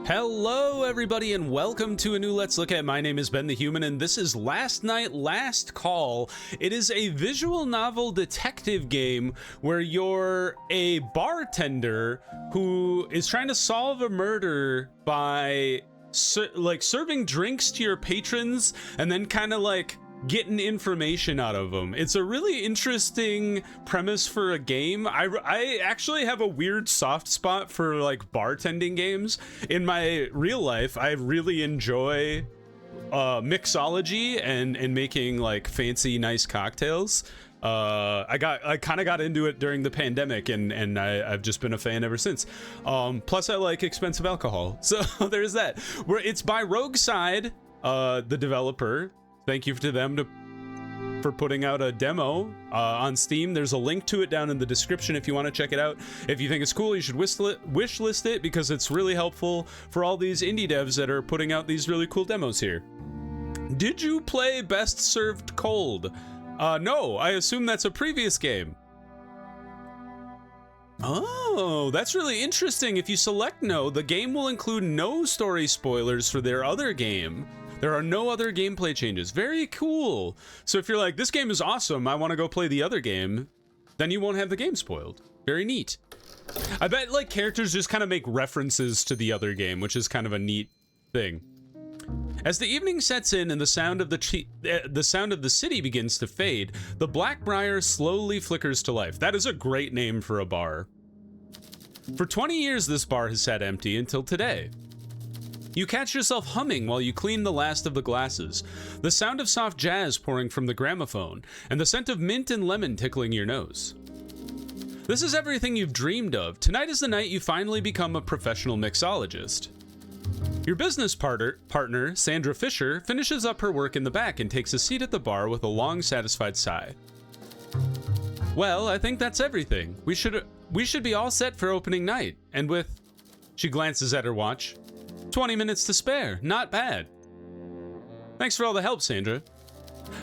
Hello everybody and welcome to a new Let's Look At. My name is Ben the Human and this is Last Night, Last Call. It is a visual novel detective game where you're a bartender who is trying to solve a murder by serving drinks to your patrons and then kind of like getting information out of them. It's a really interesting premise for a game. I actually have a weird soft spot for like bartending games. In my real life, I really enjoy mixology and making like fancy, nice cocktails. I kind of got into it during the pandemic and I've just been a fan ever since. Plus I like expensive alcohol. So there's that. It's by Rogueside, the developer. Thank you to them for putting out a demo on Steam. There's a link to it down in the description if you want to check it out. If you think it's cool, you should wish list it because it's really helpful for all these indie devs that are putting out these really cool demos here. Did you play Best Served Cold? No, I assume that's a previous game. Oh, that's really interesting. If you select no, the game will include no story spoilers for their other game. There are no other gameplay changes. Very cool. So if you're like, this game is awesome, I want to go play the other game, then you won't have the game spoiled. Very neat. I bet like characters just kind of make references to the other game, which is kind of a neat thing. As the evening sets in and the sound of the city begins to fade, the Blackbriar slowly flickers to life. That is a great name for a bar. For 20 years, this bar has sat empty until today. You catch yourself humming while you clean the last of the glasses, the sound of soft jazz pouring from the gramophone, and the scent of mint and lemon tickling your nose. This is everything you've dreamed of. Tonight is the night you finally become a professional mixologist. Your business partner, Sandra Fisher, finishes up her work in the back and takes a seat at the bar with a long, satisfied sigh. Well, I think that's everything. We should be all set for opening night, and with... She glances at her watch. 20 minutes to spare. Not bad. Thanks for all the help, Sandra.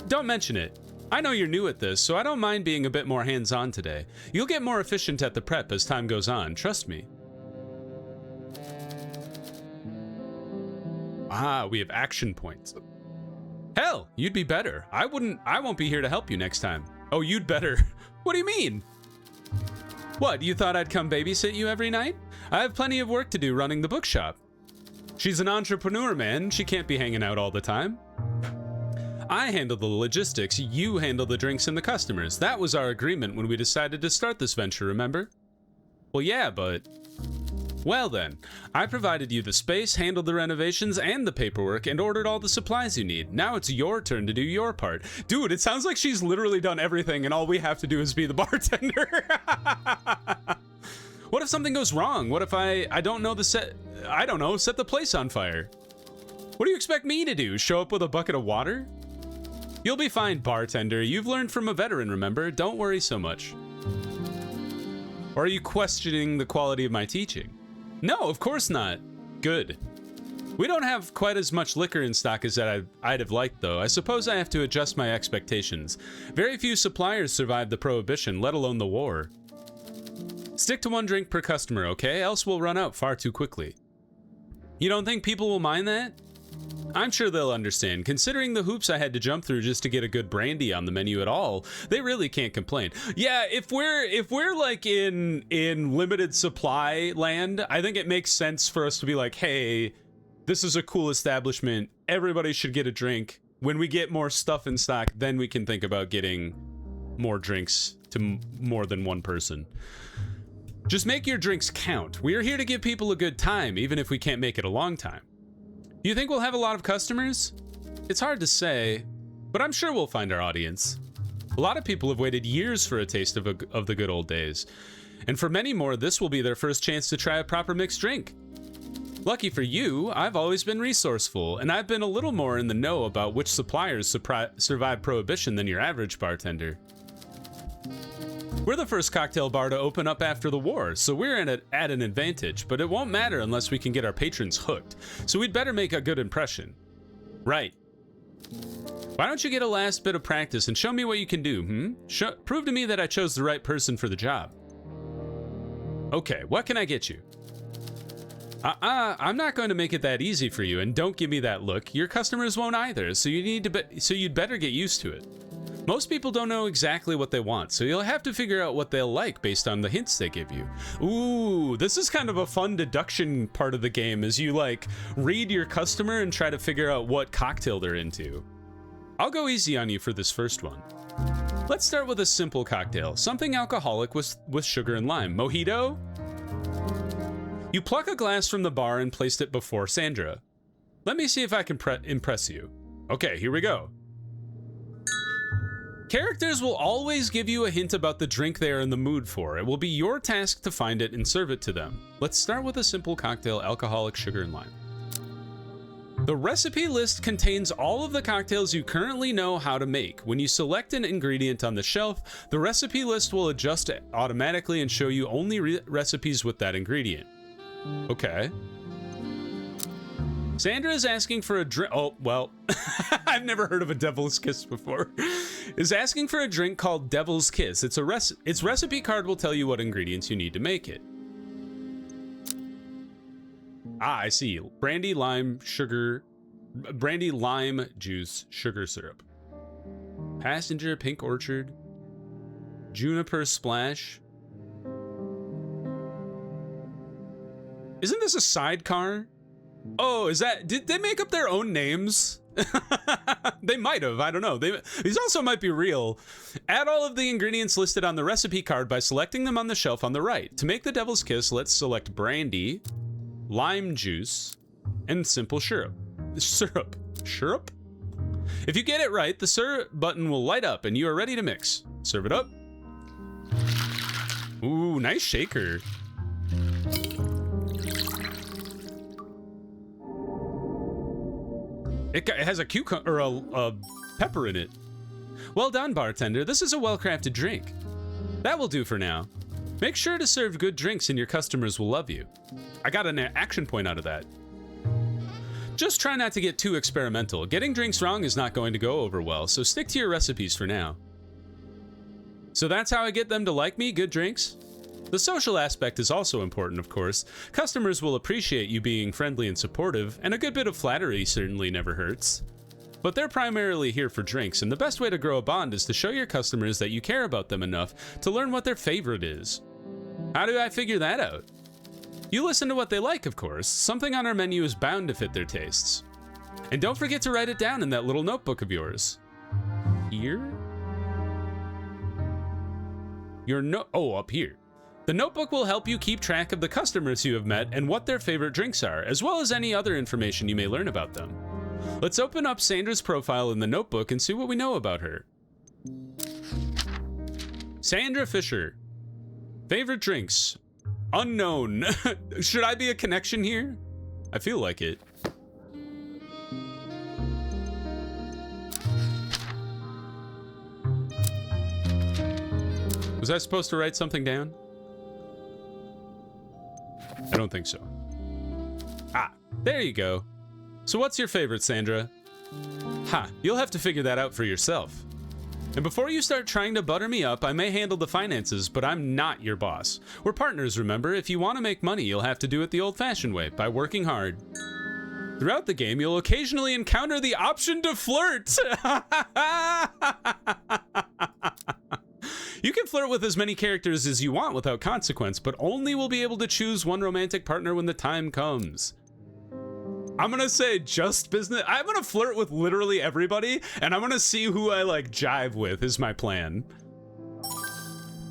Don't mention it. I know you're new at this, so I don't mind being a bit more hands-on today. You'll get more efficient at the prep as time goes on, trust me. Ah, we have action points. Hell, you'd be better. I won't be here to help you next time. Oh, you'd better. What do you mean? What, you thought I'd come babysit you every night? I have plenty of work to do running the bookshop. She's an entrepreneur, man. She can't be hanging out all the time. I handle the logistics, you handle the drinks and the customers. That was our agreement when we decided to start this venture, remember? Well, yeah, but... Well then, I provided you the space, handled the renovations and the paperwork, and ordered all the supplies you need. Now it's your turn to do your part. Dude, it sounds like she's literally done everything and all we have to do is be the bartender. What if something goes wrong? What if I don't know set the place on fire? What do you expect me to do? Show up with a bucket of water? You'll be fine, bartender. You've learned from a veteran, remember? Don't worry so much. Or are you questioning the quality of my teaching? No, of course not. Good. We don't have quite as much liquor in stock as I'd have liked, though. I suppose I have to adjust my expectations. Very few suppliers survived the prohibition, let alone the war. Stick to one drink per customer, okay? Else we'll run out far too quickly. You don't think people will mind that? I'm sure they'll understand. Considering the hoops I had to jump through just to get a good brandy on the menu at all, they really can't complain. Yeah, if we're like in limited supply land, I think it makes sense for us to be like, hey, this is a cool establishment. Everybody should get a drink. When we get more stuff in stock, then we can think about getting more drinks to more than one person. Just make your drinks count. We are here to give people a good time, even if we can't make it a long time. Do you think we'll have a lot of customers? It's hard to say, but I'm sure we'll find our audience. A lot of people have waited years for a taste of the good old days. And for many more, this will be their first chance to try a proper mixed drink. Lucky for you, I've always been resourceful, and I've been a little more in the know about which suppliers survived prohibition than your average bartender. We're the first cocktail bar to open up after the war, so we're at an advantage, but it won't matter unless we can get our patrons hooked, so we'd better make a good impression. Right. Why don't you get a last bit of practice and show me what you can do, prove to me that I chose the right person for the job. Okay, what can I get you? I'm not going to make it that easy for you, and don't give me that look. Your customers won't either, so you'd better get used to it. Most people don't know exactly what they want, so you'll have to figure out what they'll like based on the hints they give you. Ooh, this is kind of a fun deduction part of the game, as you like read your customer and try to figure out what cocktail they're into. I'll go easy on you for this first one. Let's start with a simple cocktail, something alcoholic with sugar and lime. Mojito? You pluck a glass from the bar and placed it before Sandra. Let me see if I can impress you. Okay, here we go. Characters will always give you a hint about the drink they are in the mood for. It will be your task to find it and serve it to them. Let's start with a simple cocktail, alcoholic, sugar, and lime. The recipe list contains all of the cocktails you currently know how to make. When you select an ingredient on the shelf, the recipe list will adjust automatically and show you only recipes with that ingredient. Okay. Sandra is asking for a drink. Oh, well, I've never heard of a devil's kiss before. Is asking for a drink called Devil's Kiss. Its recipe card will tell you what ingredients you need to make it. Ah, I see. Brandy, lime, juice, sugar syrup. Passenger, pink orchard, juniper splash. Isn't this a sidecar? Oh, did they make up their own names? They might have, I don't know. These also might be real. Add all of the ingredients listed on the recipe card by selecting them on the shelf on the right. To make the Devil's Kiss, let's select brandy, lime juice, and simple syrup. Syrup? If you get it right, the syrup button will light up and you are ready to mix. Serve it up. Ooh, nice shaker. It has a cucumber or a pepper in it. Well done, bartender. This is a well-crafted drink. That will do for now. Make sure to serve good drinks and your customers will love you. I got an action point out of that. Just try not to get too experimental. Getting drinks wrong is not going to go over well, so stick to your recipes for now. So that's how I get them to like me, good drinks? The social aspect is also important, of course. Customers will appreciate you being friendly and supportive, and a good bit of flattery certainly never hurts. But they're primarily here for drinks, and the best way to grow a bond is to show your customers that you care about them enough to learn what their favorite is. How do I figure that out? You listen to what they like, of course. Something on our menu is bound to fit their tastes. And don't forget to write it down in that little notebook of yours. Here? Up here. The notebook will help you keep track of the customers you have met and what their favorite drinks are, as well as any other information you may learn about them. Let's open up Sandra's profile in the notebook and see what we know about her. Sandra Fisher. Favorite drinks. Unknown. Should I be a connection here? I feel like it. Was I supposed to write something down? I don't think so. Ah, there you go. So what's your favorite, Sandra? Ha, you'll have to figure that out for yourself. And before you start trying to butter me up, I may handle the finances, but I'm not your boss. We're partners, remember? If you want to make money, you'll have to do it the old-fashioned way, by working hard. Throughout the game, you'll occasionally encounter the option to flirt. You can flirt with as many characters as you want without consequence, but only will be able to choose one romantic partner when the time comes. I'm gonna say just business. I'm gonna flirt with literally everybody, and I'm gonna see who I like jive with is my plan.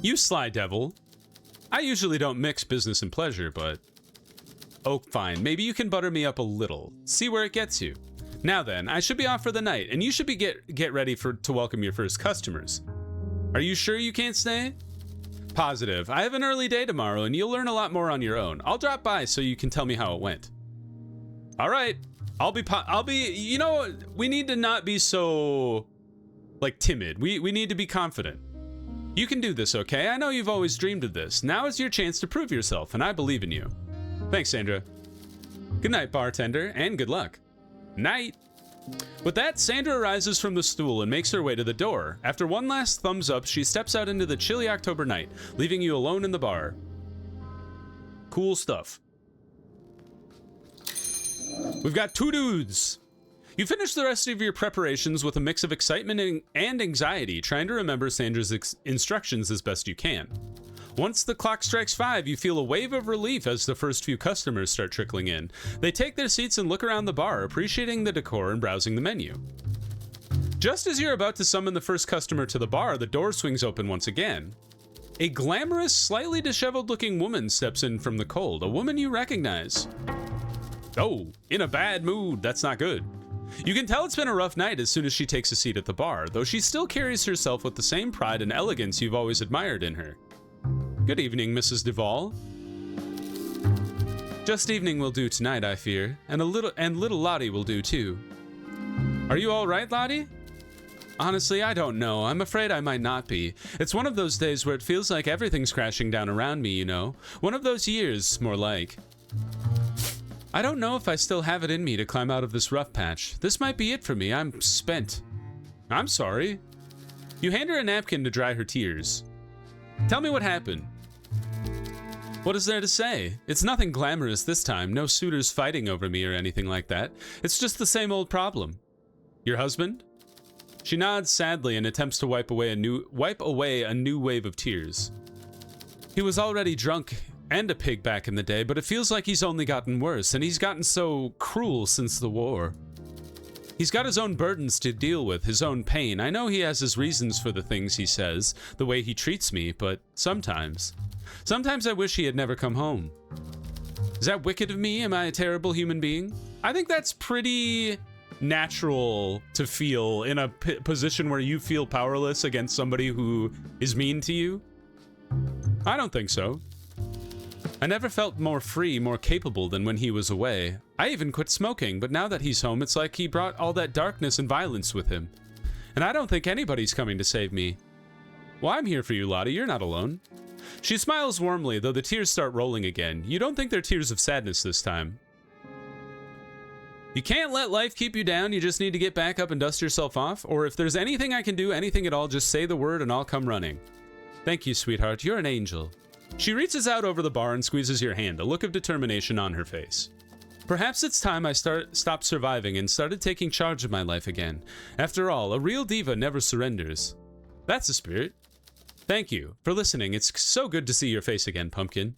You sly devil. I usually don't mix business and pleasure, but... Oh, fine. Maybe you can butter me up a little. See where it gets you. Now then, I should be off for the night, and you should be get ready to welcome your first customers. Are you sure you can't stay? Positive. I have an early day tomorrow, and you'll learn a lot more on your own. I'll drop by so you can tell me how it went. All right. I'll be, you know, we need to not be so, like, timid. We need to be confident. You can do this, okay? I know you've always dreamed of this. Now is your chance to prove yourself, and I believe in you. Thanks, Sandra. Good night, bartender, and good luck. Night. With that, Sandra rises from the stool and makes her way to the door. After one last thumbs up, she steps out into the chilly October night, leaving you alone in the bar. Cool stuff. We've got 2 dudes. You finish the rest of your preparations with a mix of excitement and anxiety, trying to remember Sandra's instructions as best you can. Once the clock strikes 5, you feel a wave of relief as the first few customers start trickling in. They take their seats and look around the bar, appreciating the decor and browsing the menu. Just as you're about to summon the first customer to the bar, the door swings open once again. A glamorous, slightly disheveled-looking woman steps in from the cold, a woman you recognize. Oh, in a bad mood. That's not good. You can tell it's been a rough night as soon as she takes a seat at the bar, though she still carries herself with the same pride and elegance you've always admired in her. Good evening, Mrs. Duvall. Just evening will do tonight, I fear, and little Lottie will do too. Are you all right, Lottie? Honestly, I don't know. I'm afraid I might not be. It's one of those days where it feels like everything's crashing down around me, you know? One of those years, more like. I don't know if I still have it in me to climb out of this rough patch. This might be it for me. I'm spent. I'm sorry. You hand her a napkin to dry her tears. Tell me what happened. What is there to say? It's nothing glamorous this time. No suitors fighting over me or anything like that. It's just the same old problem. Your husband? She nods sadly and attempts to wipe away a new wave of tears. He was already drunk and a pig back in the day, but it feels like he's only gotten worse, and he's gotten so cruel since the war. He's got his own burdens to deal with, his own pain. I know he has his reasons for the things he says, the way he treats me, but sometimes I wish he had never come home. Is that wicked of me? Am I a terrible human being? I think that's pretty natural to feel in a position where you feel powerless against somebody who is mean to you. I don't think so. I never felt more free, more capable than when he was away. I even quit smoking, but now that he's home, it's like he brought all that darkness and violence with him. And I don't think anybody's coming to save me. Well, I'm here for you, Lottie. You're not alone. She smiles warmly, though the tears start rolling again. You don't think they're tears of sadness this time. You can't let life keep you down. You just need to get back up and dust yourself off. Or if there's anything I can do, anything at all, just say the word and I'll come running. Thank you, sweetheart. You're an angel. She reaches out over the bar and squeezes your hand, a look of determination on her face. Perhaps it's time I stopped surviving and started taking charge of my life again. After all, a real diva never surrenders. That's the spirit. Thank you for listening. It's so good to see your face again, Pumpkin.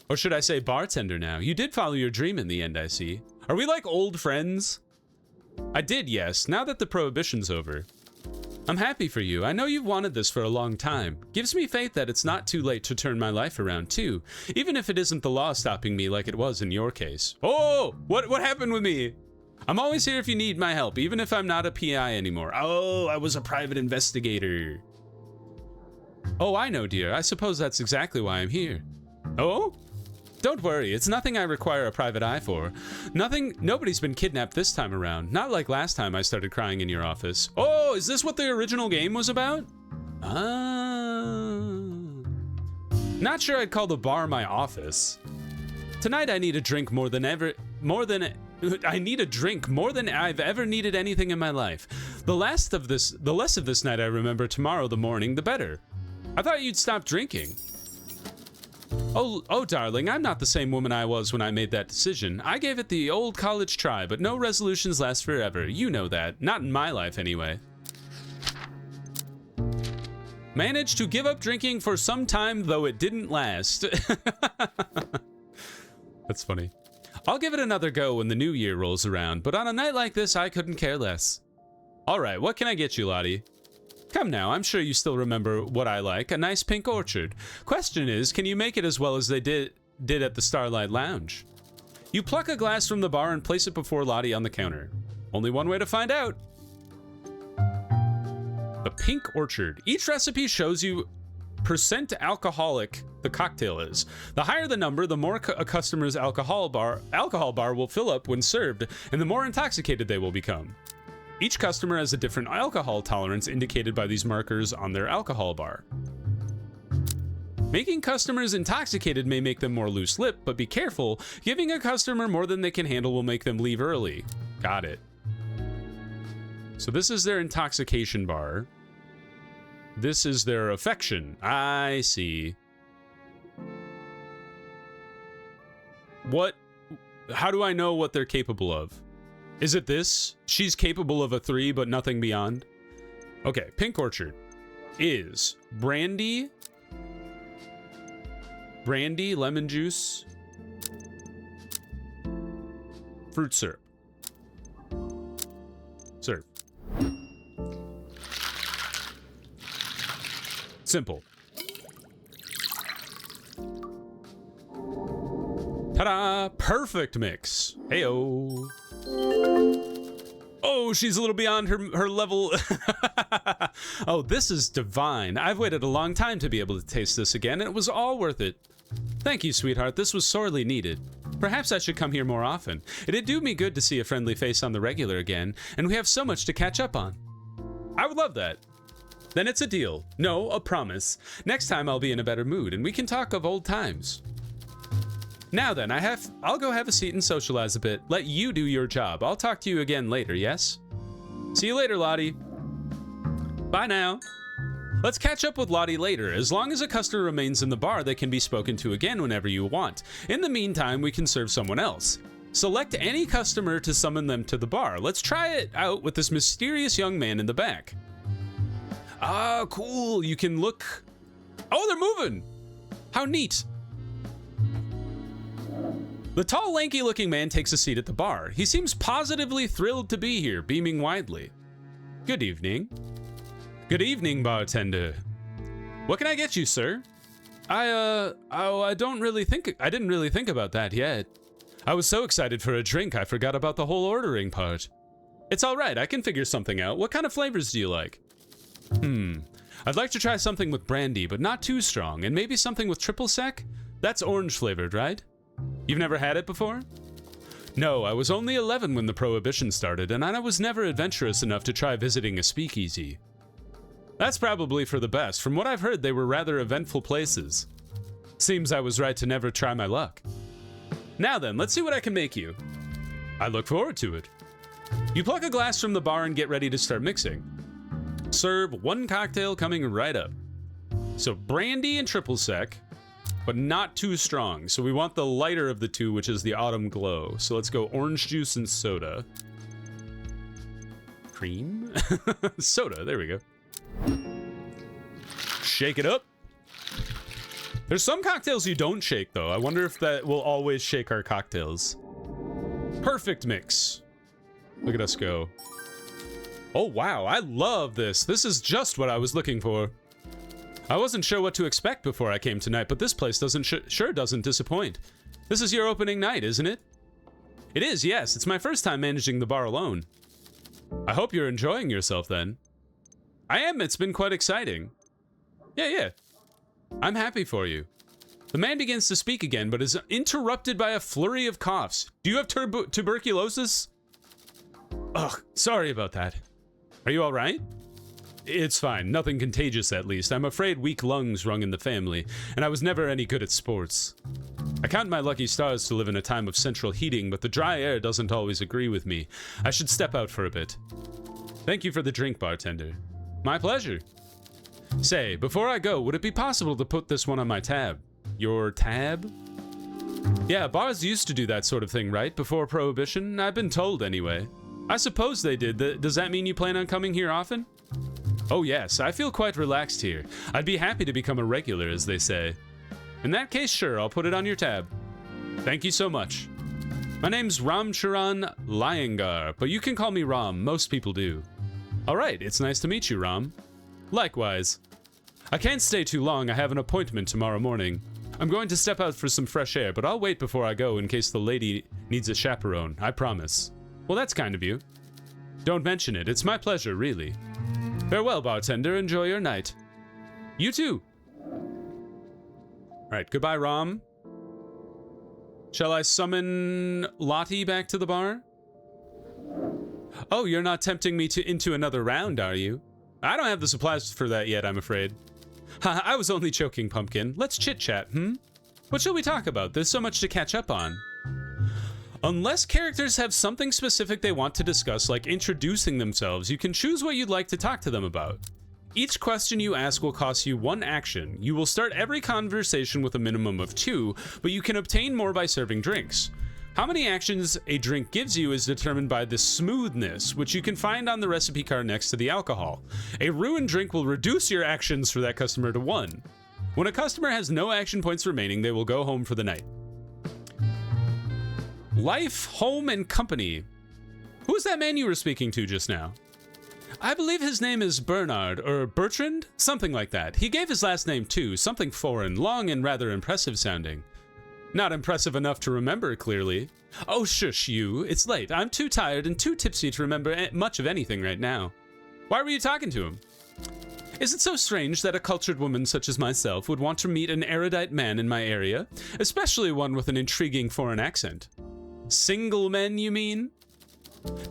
Or should I say bartender now? You did follow your dream in the end, I see. Are we like old friends? I did, yes, now that the prohibition's over. I'm happy for you. I know you've wanted this for a long time. Gives me faith that it's not too late to turn my life around, too. Even if it isn't the law stopping me like it was in your case. Oh, what happened with me? I'm always here if you need my help, even if I'm not a PI anymore. Oh, I was a private investigator. Oh, I know, dear. I suppose that's exactly why I'm here. Oh? Don't worry, it's nothing I require a private eye for. Nobody's been kidnapped this time around. Not like last time I started crying in your office. Oh, is this what the original game was about? Ah. Not sure I'd call the bar my office. Tonight I need a drink more than I've ever needed anything in my life. The less of this night I remember tomorrow the morning, the better. I thought you'd stop drinking. Oh, darling, I'm not the same woman I was when I made that decision. I gave it the old college try, but no resolutions last forever. You know that. Not in my life, anyway. Managed to give up drinking for some time, though it didn't last. That's funny. I'll give it another go when the new year rolls around, but on a night like this, I couldn't care less. All right, what can I get you, Lottie? Come now, I'm sure you still remember what I like, a nice pink orchard. Question is, can you make it as well as they did at the Starlight Lounge? You pluck a glass from the bar and place it before Lottie on the counter. Only one way to find out. The pink orchard. Each recipe shows you percent alcoholic the cocktail is. The higher the number, the more a customer's alcohol bar will fill up when served, and the more intoxicated they will become. Each customer has a different alcohol tolerance indicated by these markers on their alcohol bar. Making customers intoxicated may make them more loose-lipped, but be careful. Giving a customer more than they can handle will make them leave early. Got it. So this is their intoxication bar. This is their affection. I see. What? how do I know what they're capable of? Is it this? She's capable of a 3, but nothing beyond? Okay, Pink Orchard is brandy, lemon juice, fruit syrup. Serve. Simple. Ta-da! Perfect mix. Heyo. Oh, she's a little beyond her level. Oh, this is divine. I've waited a long time to be able to taste this again, and it was all worth it. Thank you, sweetheart. This was sorely needed. Perhaps I should come here more often. It'd do me good to see a friendly face on the regular again, and we have so much to catch up on. I would love that. Then it's a deal. No, a promise. Next time I'll be in a better mood, and we can talk of old times. Now then, I'll go have a seat and socialize a bit. Let you do your job. I'll talk to you again later, yes? See you later, Lottie. Bye now. Let's catch up with Lottie later. As long as a customer remains in the bar, they can be spoken to again whenever you want. In the meantime, we can serve someone else. Select any customer to summon them to the bar. Let's try it out with this mysterious young man in the back. Ah, cool. You can look... Oh, they're moving. How neat. The tall, lanky-looking man takes a seat at the bar. He seems positively thrilled to be here, beaming widely. Good evening. Good evening, bartender. What can I get you, sir? I didn't really think about that yet. I was so excited for a drink, I forgot about the whole ordering part. It's all right, I can figure something out. What kind of flavors do you like? I'd like to try something with brandy, but not too strong, and maybe something with triple sec? That's orange flavored, right? You've never had it before? No, I was only 11 when the prohibition started, and I was never adventurous enough to try visiting a speakeasy. That's probably for the best. From what I've heard, they were rather eventful places. Seems I was right to never try my luck. Now then, let's see what I can make you. I look forward to it. You pluck a glass from the bar and get ready to start mixing. Serve one cocktail coming right up. So brandy and triple sec, but not too strong. So we want the lighter of the two, which is the autumn glow. So let's go orange juice and soda. Cream? Soda, there we go. Shake it up. There's some cocktails you don't shake though. I wonder if that will always shake our cocktails. Perfect mix. Look at us go. Oh wow, I love this. This is just what I was looking for. I wasn't sure what to expect before I came tonight, but this place sure doesn't disappoint. This is your opening night, isn't it? It is, yes. It's my first time managing the bar alone. I hope you're enjoying yourself then. I am. It's been quite exciting. Yeah. I'm happy for you. The man begins to speak again, but is interrupted by a flurry of coughs. Do you have tuberculosis? Ugh, sorry about that. Are you all right? It's fine. Nothing contagious, at least. I'm afraid weak lungs run in the family, and I was never any good at sports. I count my lucky stars to live in a time of central heating, but the dry air doesn't always agree with me. I should step out for a bit. Thank you for the drink, bartender. My pleasure. Say, before I go, would it be possible to put this one on my tab? Your tab? Yeah, bars used to do that sort of thing, right? Before Prohibition? I've been told, anyway. I suppose they did. Does that mean you plan on coming here often? Oh yes, I feel quite relaxed here. I'd be happy to become a regular, as they say. In that case, sure, I'll put it on your tab. Thank you so much. My name's Ramcharan Iyengar, but you can call me Ram. Most people do. Alright, it's nice to meet you, Ram. Likewise. I can't stay too long. I have an appointment tomorrow morning. I'm going to step out for some fresh air, but I'll wait before I go in case the lady needs a chaperone. I promise. Well, that's kind of you. Don't mention it. It's my pleasure, really. Farewell, bartender. Enjoy your night. You too. Alright, goodbye, Ram. Shall I summon Lottie back to the bar? Oh, you're not tempting me into another round, are you? I don't have the supplies for that yet, I'm afraid. Haha, I was only joking, Pumpkin. Let's chit-chat, What shall we talk about? There's so much to catch up on. Unless characters have something specific they want to discuss, like introducing themselves, you can choose what you'd like to talk to them about. Each question you ask will cost you 1 action. You will start every conversation with a minimum of 2, but you can obtain more by serving drinks. How many actions a drink gives you is determined by the smoothness, which you can find on the recipe card next to the alcohol. A ruined drink will reduce your actions for that customer to 1. When a customer has no action points remaining, they will go home for the night. Life, home, and company. Who was that man you were speaking to just now? I believe his name is Bernard, or Bertrand? Something like that. He gave his last name too, something foreign, long and rather impressive sounding. Not impressive enough to remember clearly. Oh, shush you. It's late. I'm too tired and too tipsy to remember much of anything right now. Why were you talking to him? Is it so strange that a cultured woman such as myself would want to meet an erudite man in my area, especially one with an intriguing foreign accent? Single men, you mean?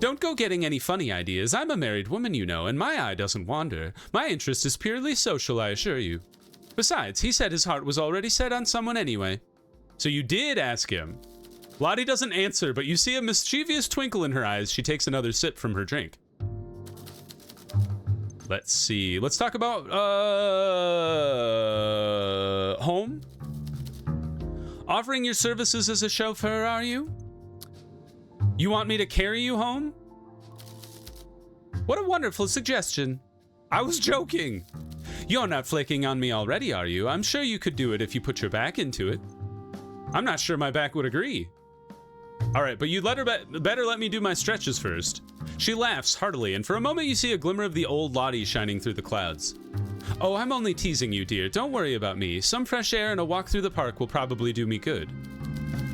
Don't go getting any funny ideas. I'm a married woman, you know, and my eye doesn't wander. My interest is purely social, I assure you. Besides, he said his heart was already set on someone anyway. So you did ask him. Lottie doesn't answer, but you see a mischievous twinkle in her eyes. She takes another sip from her drink. Let's see. Let's talk about home. Offering your services as a chauffeur, are you? You want me to carry you home? What a wonderful suggestion. I was joking. You're not flaking on me already, are you? I'm sure you could do it if you put your back into it. I'm not sure my back would agree. All right, but you'd better let me do my stretches first. She laughs heartily, and for a moment you see a glimmer of the old Lottie shining through the clouds. Oh, I'm only teasing you, dear. Don't worry about me. Some fresh air and a walk through the park will probably do me good.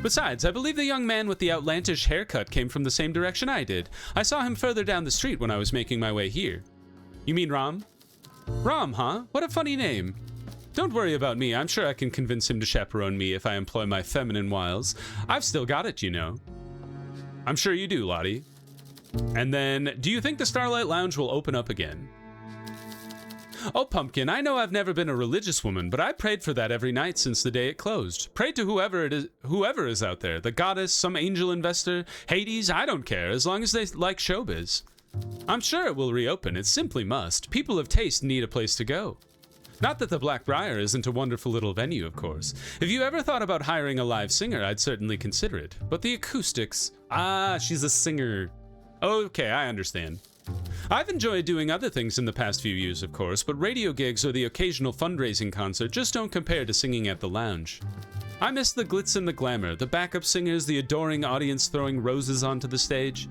Besides, I believe the young man with the outlandish haircut came from the same direction I did. I saw him further down the street when I was making my way here. You mean Ram? Ram, huh? What a funny name. Don't worry about me. I'm sure I can convince him to chaperone me if I employ my feminine wiles. I've still got it, you know. I'm sure you do, Lottie. And then, do you think the Starlight Lounge will open up again? Oh, Pumpkin, I know I've never been a religious woman, but I prayed for that every night since the day it closed. Prayed to whoever is out there, the goddess, some angel investor, Hades, I don't care, as long as they like showbiz. I'm sure it will reopen. It simply must. People of taste need a place to go. Not that the Black Briar isn't a wonderful little venue, of course. If you ever thought about hiring a live singer, I'd certainly consider it. But the acoustics... Ah, she's a singer. Okay, I understand. I've enjoyed doing other things in the past few years, of course, but radio gigs or the occasional fundraising concert just don't compare to singing at the lounge. I miss the glitz and the glamour, the backup singers, the adoring audience throwing roses onto the stage.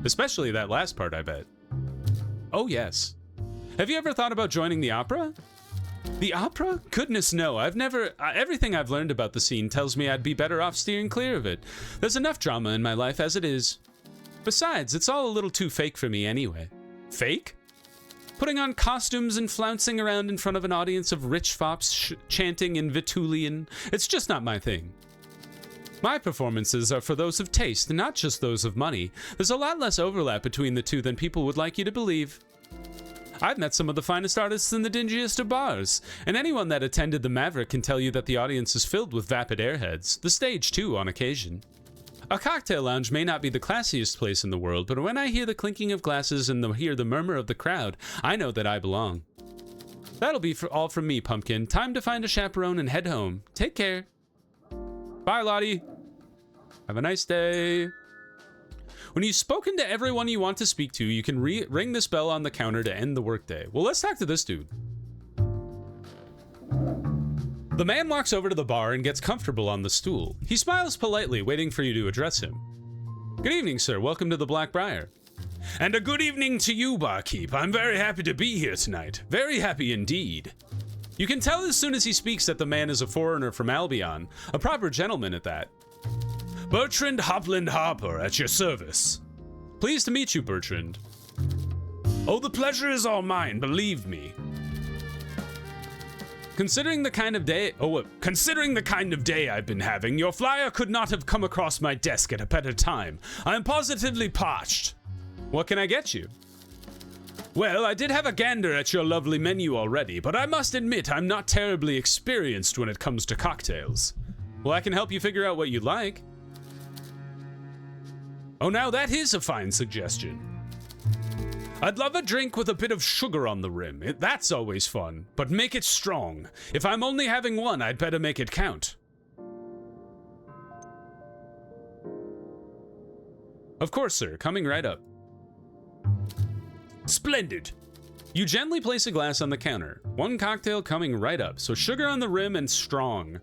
Especially that last part, I bet. Oh, yes. Have you ever thought about joining the opera? The opera? Goodness no, I've never... everything I've learned about the scene tells me I'd be better off steering clear of it. There's enough drama in my life as it is. Besides, it's all a little too fake for me anyway. Fake? Putting on costumes and flouncing around in front of an audience of rich fops chanting in Vitulian, it's just not my thing. My performances are for those of taste, not just those of money. There's a lot less overlap between the two than people would like you to believe. I've met some of the finest artists in the dingiest of bars, and anyone that attended the Maverick can tell you that the audience is filled with vapid airheads, the stage too on occasion. A cocktail lounge may not be the classiest place in the world, but when I hear the clinking of glasses and hear the murmur of the crowd, I know that I belong. That'll be all from me, Pumpkin. Time to find a chaperone and head home. Take care. Bye, Lottie. Have a nice day. When you've spoken to everyone you want to speak to, you can ring this bell on the counter to end the workday. Well, let's talk to this dude. The man walks over to the bar and gets comfortable on the stool. He smiles politely, waiting for you to address him. Good evening, sir. Welcome to the Black Briar. And a good evening to you, barkeep. I'm very happy to be here tonight. Very happy indeed. You can tell as soon as he speaks that the man is a foreigner from Albion, a proper gentleman at that. Bertrand Hopland Harper, at your service. Pleased to meet you, Bertrand. Oh, the pleasure is all mine, believe me. Considering the kind of day I've been having, your flyer could not have come across my desk at a better time. I am positively parched. What can I get you? Well, I did have a gander at your lovely menu already, but I must admit I'm not terribly experienced when it comes to cocktails. Well, I can help you figure out what you'd like. Oh, now that is a fine suggestion. I'd love a drink with a bit of sugar on the rim. That's always fun, but make it strong. If I'm only having one, I'd better make it count. Of course, sir. Coming right up. Splendid. You gently place a glass on the counter. One cocktail coming right up. So sugar on the rim and strong.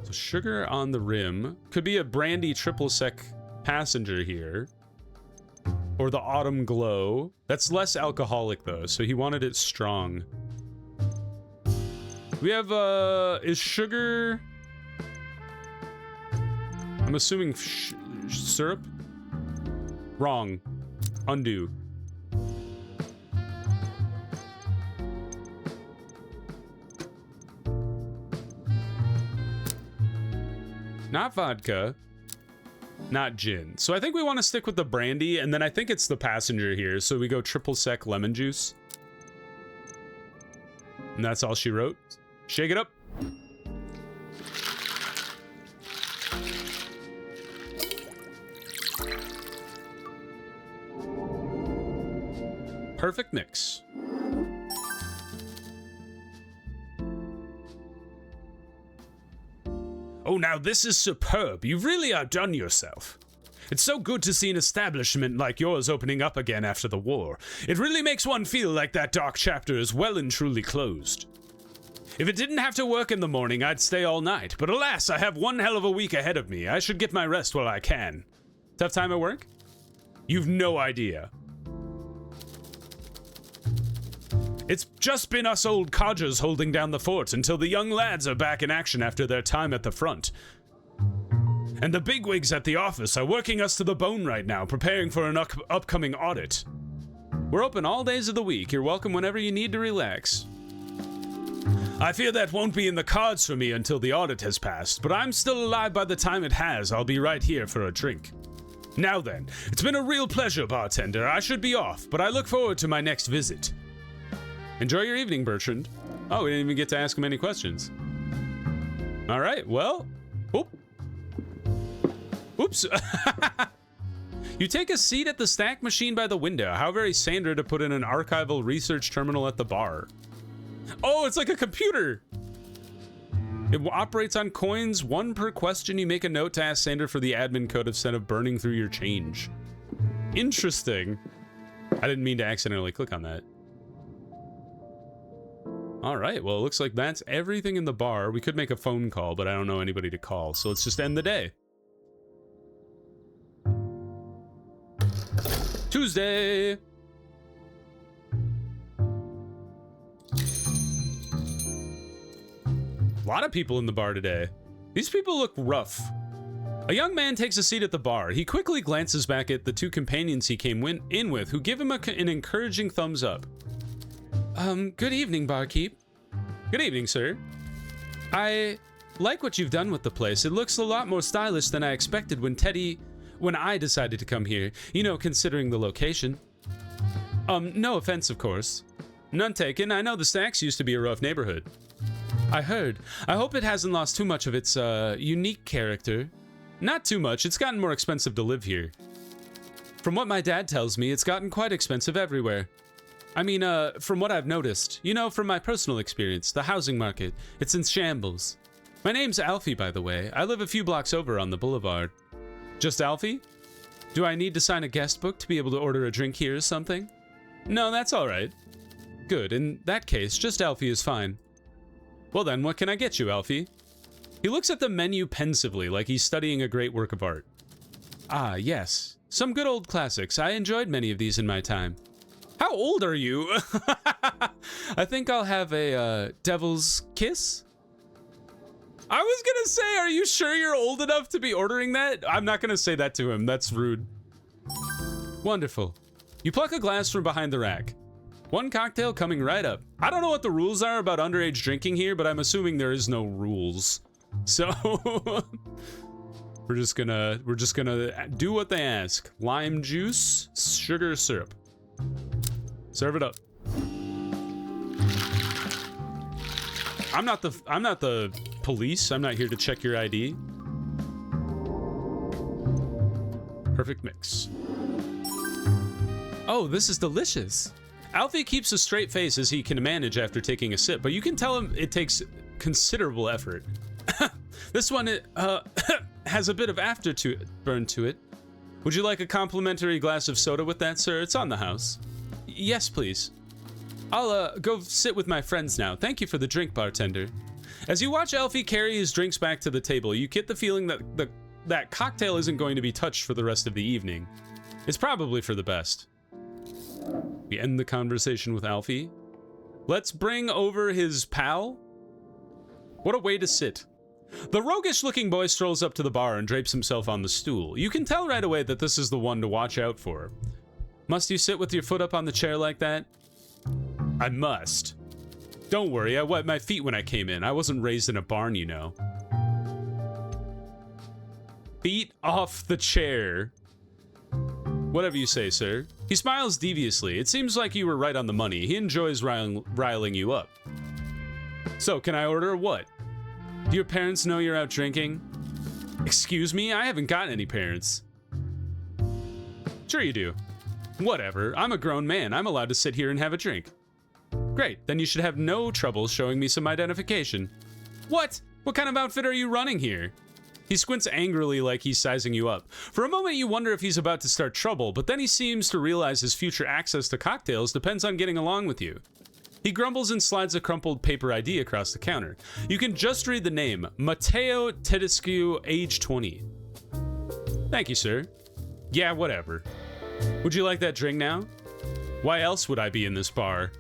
So sugar on the rim. Could be a brandy triple sec passenger here. Or the autumn glow. That's less alcoholic though, so he wanted it strong. We have, is sugar... I'm assuming syrup? Wrong. Undo. Not vodka. Not gin. So I think we want to stick with the brandy, and then I think it's the passenger here, so we go triple sec lemon juice. And that's all she wrote. Shake it up. Perfect mix. Oh, now this is superb. You've really outdone yourself. It's so good to see an establishment like yours opening up again after the war. It really makes one feel like that dark chapter is well and truly closed. If it didn't have to work in the morning, I'd stay all night. But alas, I have one hell of a week ahead of me. I should get my rest while I can. Tough time at work? You've no idea. It's just been us old codgers holding down the fort until the young lads are back in action after their time at the front. And the bigwigs at the office are working us to the bone right now, preparing for an upcoming audit. We're open all days of the week. You're welcome whenever you need to relax. I fear that won't be in the cards for me until the audit has passed, but I'm still alive by the time it has. I'll be right here for a drink. Now then, it's been a real pleasure, bartender. I should be off, but I look forward to my next visit. Enjoy your evening, Bertrand. Oh, we didn't even get to ask him any questions. All right, well... Oops. You take a seat at the snack machine by the window. How very Sandra to put in an archival research terminal at the bar. Oh, it's like a computer. It operates on coins. One per question. You make a note to ask Sandra for the admin code instead of burning through your change. Interesting. I didn't mean to accidentally click on that. All right, well, it looks like that's everything in the bar. We could make a phone call, but I don't know anybody to call, so let's just end the day. Tuesday. A lot of people in the bar today. These people look rough. A young man takes a seat at the bar. He quickly glances back at the two companions he came in with, who give him an encouraging thumbs up. Good evening, barkeep. Good evening, sir. I like what you've done with the place. It looks a lot more stylish than I expected when I decided to come here. You know, considering the location. No offense, of course. None taken. I know the Stacks used to be a rough neighborhood. I heard. I hope it hasn't lost too much of its, unique character. Not too much. It's gotten more expensive to live here. From what my dad tells me, it's gotten quite expensive everywhere. I mean, from what I've noticed, you know, from my personal experience, the housing market, it's in shambles. My name's Alfie, by the way. I live a few blocks over on the boulevard. Just Alfie? Do I need to sign a guest book to be able to order a drink here or something? No, that's all right. Good, in that case, just Alfie is fine. Well then, what can I get you, Alfie? He looks at the menu pensively, like he's studying a great work of art. Ah, yes. Some good old classics. I enjoyed many of these in my time. How old are you? I think I'll have a Devil's Kiss. I was gonna say, are you sure you're old enough to be ordering that? I'm not gonna say that to him. That's rude. Wonderful. You pluck a glass from behind the rack. One cocktail coming right up. I don't know what the rules are about underage drinking here, but I'm assuming there is no rules. So we're just gonna do what they ask. Lime juice, sugar syrup. Serve it up. I'm not the police. I'm not here to check your ID. Perfect mix. Oh, this is delicious. Alfie keeps a straight face as he can manage after taking a sip, but you can tell him it takes considerable effort. This one has a bit of afterburn to it. Would you like a complimentary glass of soda with that, sir? It's on the house. Yes, please. I'll go sit with my friends now. Thank you for the drink, bartender. As you watch Alfie carry his drinks back to the table, you get the feeling that that cocktail isn't going to be touched for the rest of the evening. It's probably for the best. We end the conversation with Alfie. Let's bring over his pal. What a way to sit. The roguish-looking boy strolls up to the bar and drapes himself on the stool. You can tell right away that this is the one to watch out for. Must you sit with your foot up on the chair like that? I must. Don't worry, I wiped my feet when I came in. I wasn't raised in a barn, you know. Feet off the chair. Whatever you say, sir. He smiles deviously. It seems like you were right on the money. He enjoys riling you up. So, can I order what? Do your parents know you're out drinking? Excuse me? I haven't got any parents. Sure you do. Whatever. I'm a grown man. I'm allowed to sit here and have a drink. Great. Then you should have no trouble showing me some identification. What? What kind of outfit are you running here? He squints angrily like he's sizing you up. For a moment you wonder if he's about to start trouble, but then he seems to realize his future access to cocktails depends on getting along with you. He grumbles and slides a crumpled paper ID across the counter. You can just read the name, Matteo Tedescu, age 20. Thank you, sir. Yeah, whatever. Would you like that drink now? Why else would I be in this bar?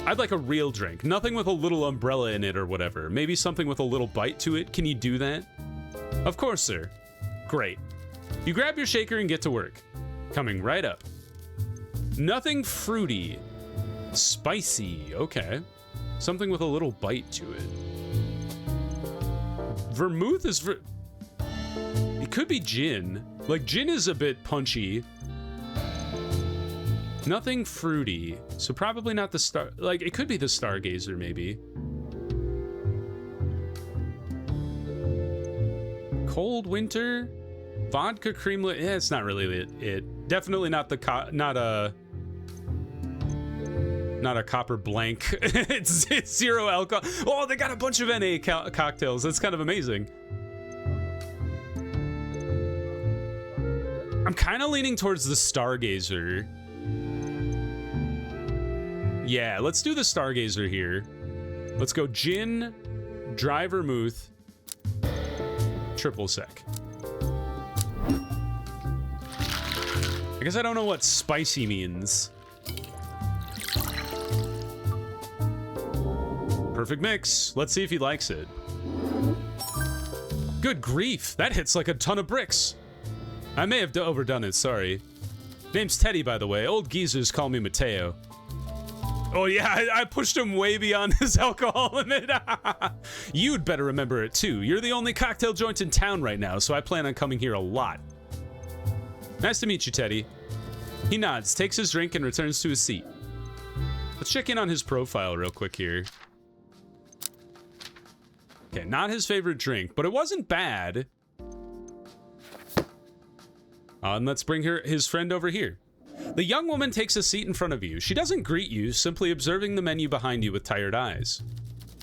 I'd like a real drink, nothing with a little umbrella in it or whatever. Maybe something with a little bite to it. Can you do that? Of course, sir. Great. You grab your shaker and get to work. Coming right up. Nothing fruity. Spicy, okay. Something with a little bite to it. Vermouth is it could be gin. Like, gin is a bit punchy. Nothing fruity. So probably not the star... Like, it could be the Stargazer, maybe. Cold winter? Vodka creamlet? Yeah, it's not really it. Definitely not the... Not a copper blank. it's zero alcohol. Oh, they got a bunch of NA cocktails. That's kind of amazing. I'm kind of leaning towards the Stargazer. Yeah, let's do the Stargazer here. Let's go gin, dry vermouth, triple sec. I guess I don't know what spicy means. Perfect mix. Let's see if he likes it. Good grief, that hits like a ton of bricks. I may have overdone it, sorry. Name's Teddy, by the way. Old geezers call me Matteo. Oh yeah, I pushed him way beyond his alcohol limit. You'd better remember it too. You're the only cocktail joint in town right now, so I plan on coming here a lot. Nice to meet you, Teddy. He nods, takes his drink, and returns to his seat. Let's check in on his profile real quick here. Okay, not his favorite drink, but it wasn't bad. And let's bring his friend over here. The young woman takes a seat in front of you. She doesn't greet you, simply observing the menu behind you with tired eyes.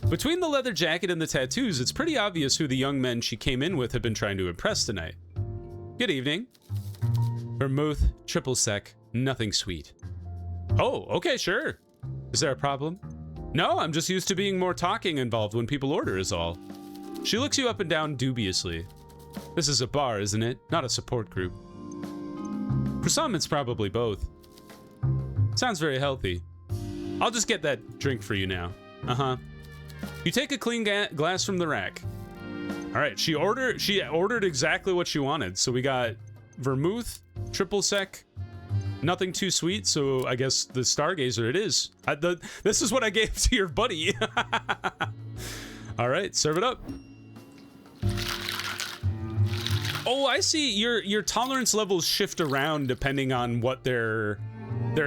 Between the leather jacket and the tattoos, it's pretty obvious who the young men she came in with have been trying to impress tonight. Good evening. Vermouth, triple sec, nothing sweet. Oh, okay, sure. Is there a problem? No, I'm just used to being more talking involved when people order is all. She looks you up and down dubiously. This is a bar, isn't it? Not a support group. For some, it's probably both. Sounds very healthy. I'll just get that drink for you now. Uh-huh. You take a clean glass from the rack. All right, she ordered exactly what she wanted. So we got vermouth, triple sec, nothing too sweet. So I guess the Stargazer it is. This is what I gave to your buddy. All right, serve it up. Oh, I see. Your tolerance levels shift around depending on what their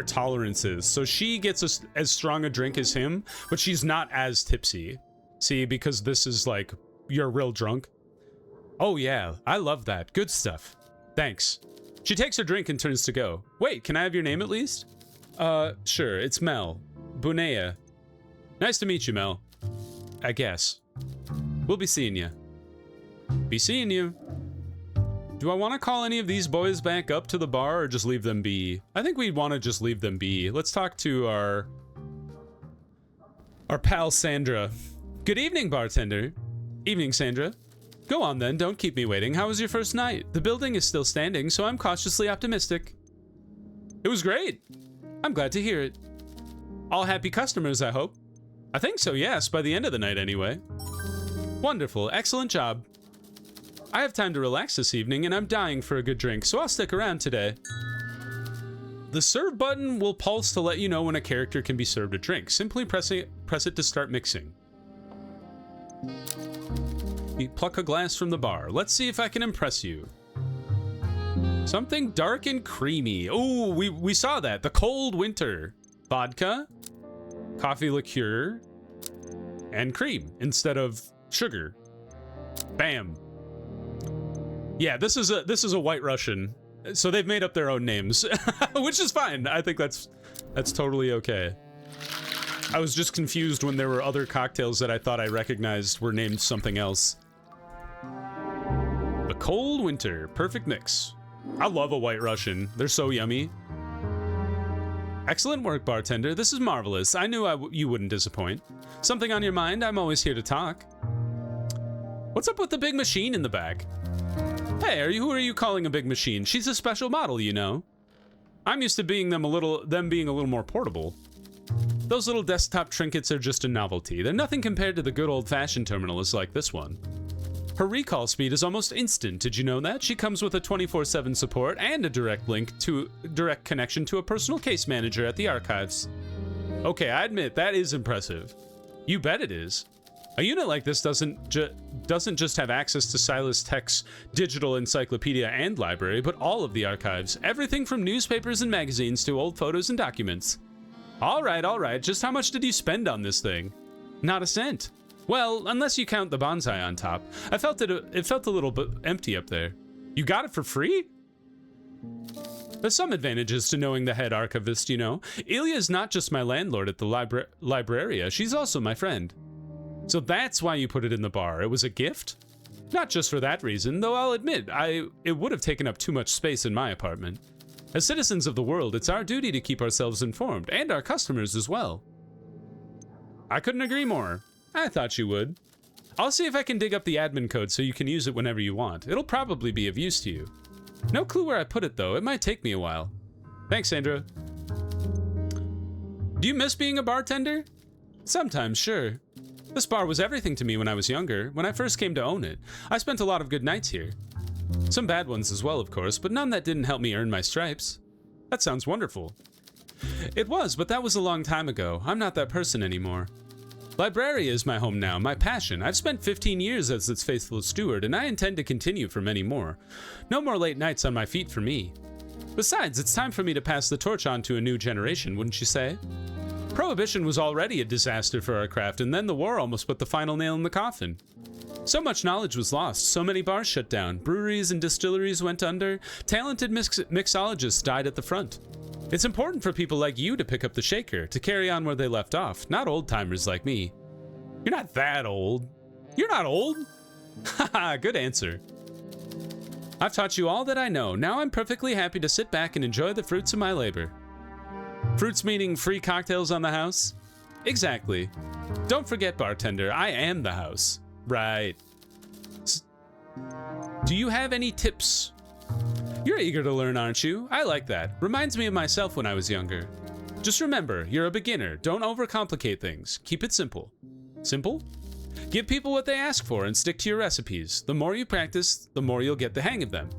tolerance is. So she gets as strong a drink as him, but she's not as tipsy. See, because this is like, you're real drunk. Oh yeah, I love that. Good stuff. Thanks. She takes her drink and turns to go. Wait, can I have your name at least? Sure, it's Mel. Bunea. Nice to meet you, Mel. I guess. We'll be seeing you. Be seeing you. Do I want to call any of these boys back up to the bar or just leave them be? I think we'd want to just leave them be. Let's talk to our pal Sandra. Good evening, bartender. Evening, Sandra. Go on then, don't keep me waiting. How was your first night? The building is still standing, so I'm cautiously optimistic. It was great. I'm glad to hear it. All happy customers, I hope. I think so, yes, by the end of the night anyway. Wonderful, excellent job. I have time to relax this evening, and I'm dying for a good drink, so I'll stick around today. The serve button will pulse to let you know when a character can be served a drink. Simply press it to start mixing. You pluck a glass from the bar. Let's see if I can impress you. Something dark and creamy. Oh, we saw that. The cold winter. Vodka, coffee liqueur, and cream instead of sugar. Bam. Yeah, this is a White Russian. So they've made up their own names, which is fine. I think that's totally okay. I was just confused when there were other cocktails that I thought I recognized were named something else. The cold winter, perfect mix. I love a White Russian. They're so yummy. Excellent work, bartender. This is marvelous. I knew you wouldn't disappoint. Something on your mind? I'm always here to talk. What's up with the big machine in the back? Hey, who are you calling a big machine? She's a special model, you know. I'm used to being them being a little more portable. Those little desktop trinkets are just a novelty. They're nothing compared to the good old-fashioned terminals like this one. Her recall speed is almost instant. Did you know that? She comes with a 24/7 support and a direct connection to a personal case manager at the archives. Okay, I admit that is impressive. You bet it is. A unit like this doesn't just have access to Silas Tech's digital encyclopedia and library, but all of the archives. Everything from newspapers and magazines to old photos and documents. All right. Just how much did you spend on this thing? Not a cent. Well, unless you count the bonsai on top. It felt a little bit empty up there. You got it for free? There's some advantages to knowing the head archivist, you know. Ilya's not just my landlord at the libraria, she's also my friend. So that's why you put it in the bar. It was a gift? Not just for that reason, though I'll admit, it would have taken up too much space in my apartment. As citizens of the world, it's our duty to keep ourselves informed, and our customers as well. I couldn't agree more. I thought you would. I'll see if I can dig up the admin code so you can use it whenever you want. It'll probably be of use to you. No clue where I put it, though. It might take me a while. Thanks, Sandra. Do you miss being a bartender? Sometimes, sure. This bar was everything to me when I was younger. When I first came to own it, I spent a lot of good nights here. Some bad ones as well, of course, but none that didn't help me earn my stripes. That sounds wonderful. It was, but that was a long time ago. I'm not that person anymore. Libraria is my home now, my passion. I've spent 15 years as its faithful steward, and I intend to continue for many more. No more late nights on my feet for me. Besides, it's time for me to pass the torch on to a new generation, wouldn't you say? Prohibition was already a disaster for our craft, and then the war almost put the final nail in the coffin. So much knowledge was lost, so many bars shut down, breweries and distilleries went under, talented mixologists died at the front. It's important for people like you to pick up the shaker, to carry on where they left off, not old-timers like me. You're not that old. You're not old? Haha, good answer. I've taught you all that I know. Now I'm perfectly happy to sit back and enjoy the fruits of my labor. Fruits meaning free cocktails on the house? Exactly. Don't forget, bartender, I am the house. Right. Do you have any tips? You're eager to learn, aren't you? I like that. Reminds me of myself when I was younger. Just remember, you're a beginner. Don't overcomplicate things. Keep it simple. Simple? Give people what they ask for and stick to your recipes. The more you practice, the more you'll get the hang of them.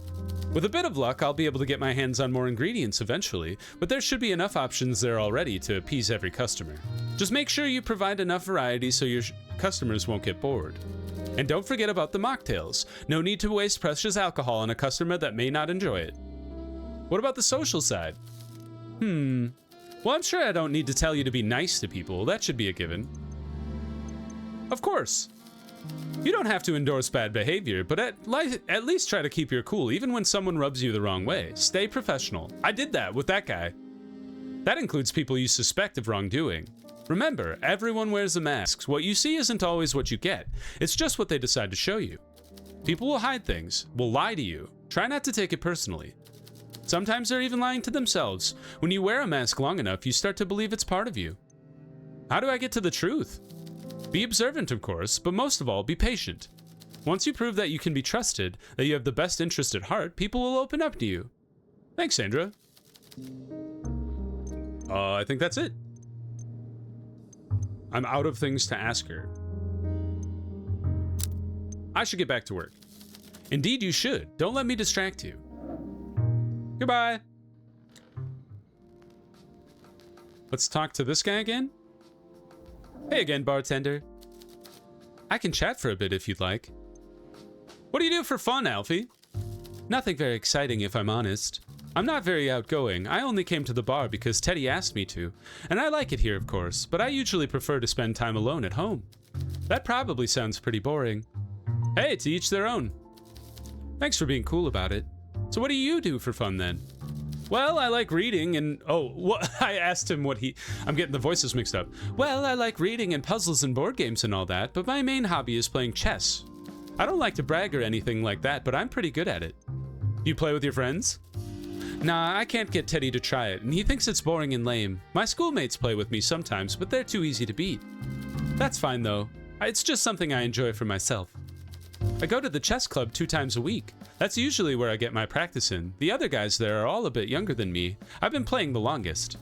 With a bit of luck, I'll be able to get my hands on more ingredients eventually, but there should be enough options there already to appease every customer. Just make sure you provide enough variety so your customers won't get bored. And don't forget about the mocktails. No need to waste precious alcohol on a customer that may not enjoy it. What about the social side? Well, I'm sure I don't need to tell you to be nice to people. That should be a given. Of course. You don't have to endorse bad behavior, but at least try to keep your cool, even when someone rubs you the wrong way. Stay professional. I did that with that guy. That includes people you suspect of wrongdoing. Remember, everyone wears a mask. What you see isn't always what you get. It's just what they decide to show you. People will hide things, will lie to you, Try not to take it personally. Sometimes they're even lying to themselves. When you wear a mask long enough, you start to believe it's part of you. How do I get to the truth? Be observant, of course, but most of all, be patient. Once you prove that you can be trusted, that you have the best interest at heart, people will open up to you. Thanks, Sandra. I think that's it. I'm out of things to ask her. I should get back to work. Indeed, you should. Don't let me distract you. Goodbye. Let's talk to this guy again. Hey again, bartender. I can chat for a bit if you'd like. What do you do for fun, Alfie? Nothing very exciting, if I'm honest. I'm not very outgoing. I only came to the bar because Teddy asked me to. And I like it here, of course, but I usually prefer to spend time alone at home. That probably sounds pretty boring. Hey, to each their own. Thanks for being cool about it. So what do you do for fun then? Well, I like reading and... I asked him what he... I'm getting the voices mixed up. Well, I like reading and puzzles and board games and all that, but my main hobby is playing chess. I don't like to brag or anything like that, but I'm pretty good at it. Do you play with your friends? Nah, I can't get Teddy to try it, and he thinks it's boring and lame. My schoolmates play with me sometimes, but they're too easy to beat. That's fine, though. It's just something I enjoy for myself. I go to the chess club 2 times a week. That's usually where I get my practice in. The other guys there are all a bit younger than me. I've been playing the longest.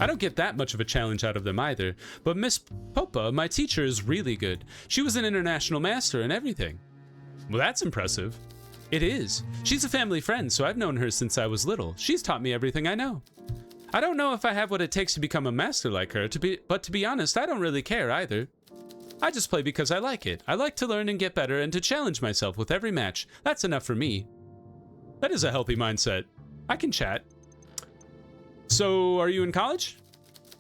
I don't get that much of a challenge out of them either, but Miss Popa, my teacher, is really good. She was an international master and everything. Well, that's impressive. It is. She's a family friend, so I've known her since I was little. She's taught me everything I know. I don't know if I have what it takes to become a master like her, but to be honest, I don't really care either. I just play because I like it. I like to learn and get better and to challenge myself with every match. That's enough for me. That is a healthy mindset. I can chat. So, are you in college?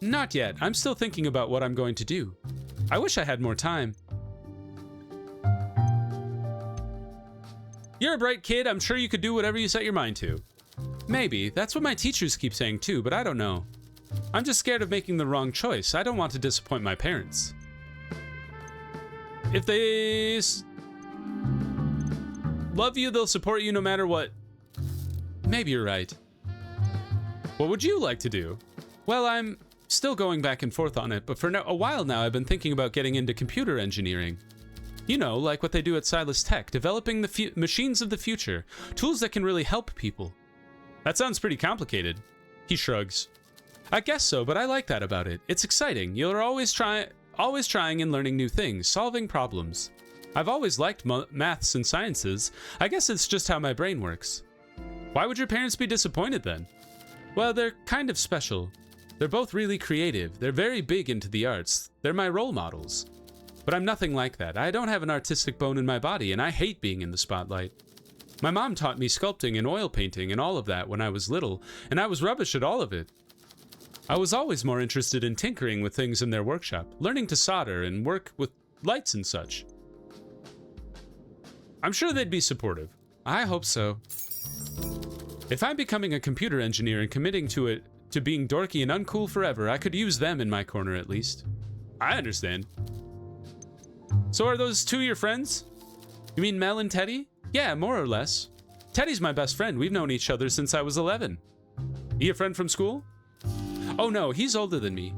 Not yet. I'm still thinking about what I'm going to do. I wish I had more time. You're a bright kid. I'm sure you could do whatever you set your mind to. Maybe. That's what my teachers keep saying too, but I don't know. I'm just scared of making the wrong choice. I don't want to disappoint my parents. If they love you, they'll support you no matter what. Maybe you're right. What would you like to do? Well, I'm still going back and forth on it, but for a while now I've been thinking about getting into computer engineering. You know, like what they do at Silas Tech, developing the machines of the future, tools that can really help people. That sounds pretty complicated. He shrugs. I guess so, but I like that about it. It's exciting. You're always trying and learning new things, solving problems. I've always liked maths and sciences. I guess it's just how my brain works. Why would your parents be disappointed then? Well, they're kind of special. They're both really creative. They're very big into the arts. They're my role models. But I'm nothing like that. I don't have an artistic bone in my body, and I hate being in the spotlight. My mom taught me sculpting and oil painting and all of that when I was little, and I was rubbish at all of it. I was always more interested in tinkering with things in their workshop, learning to solder and work with lights and such. I'm sure they'd be supportive. I hope so. If I'm becoming a computer engineer and committing to being dorky and uncool forever, I could use them in my corner at least. I understand. So are those two your friends? You mean Mel and Teddy? Yeah, more or less. Teddy's my best friend. We've known each other since I was 11. He a friend from school? Oh no, he's older than me.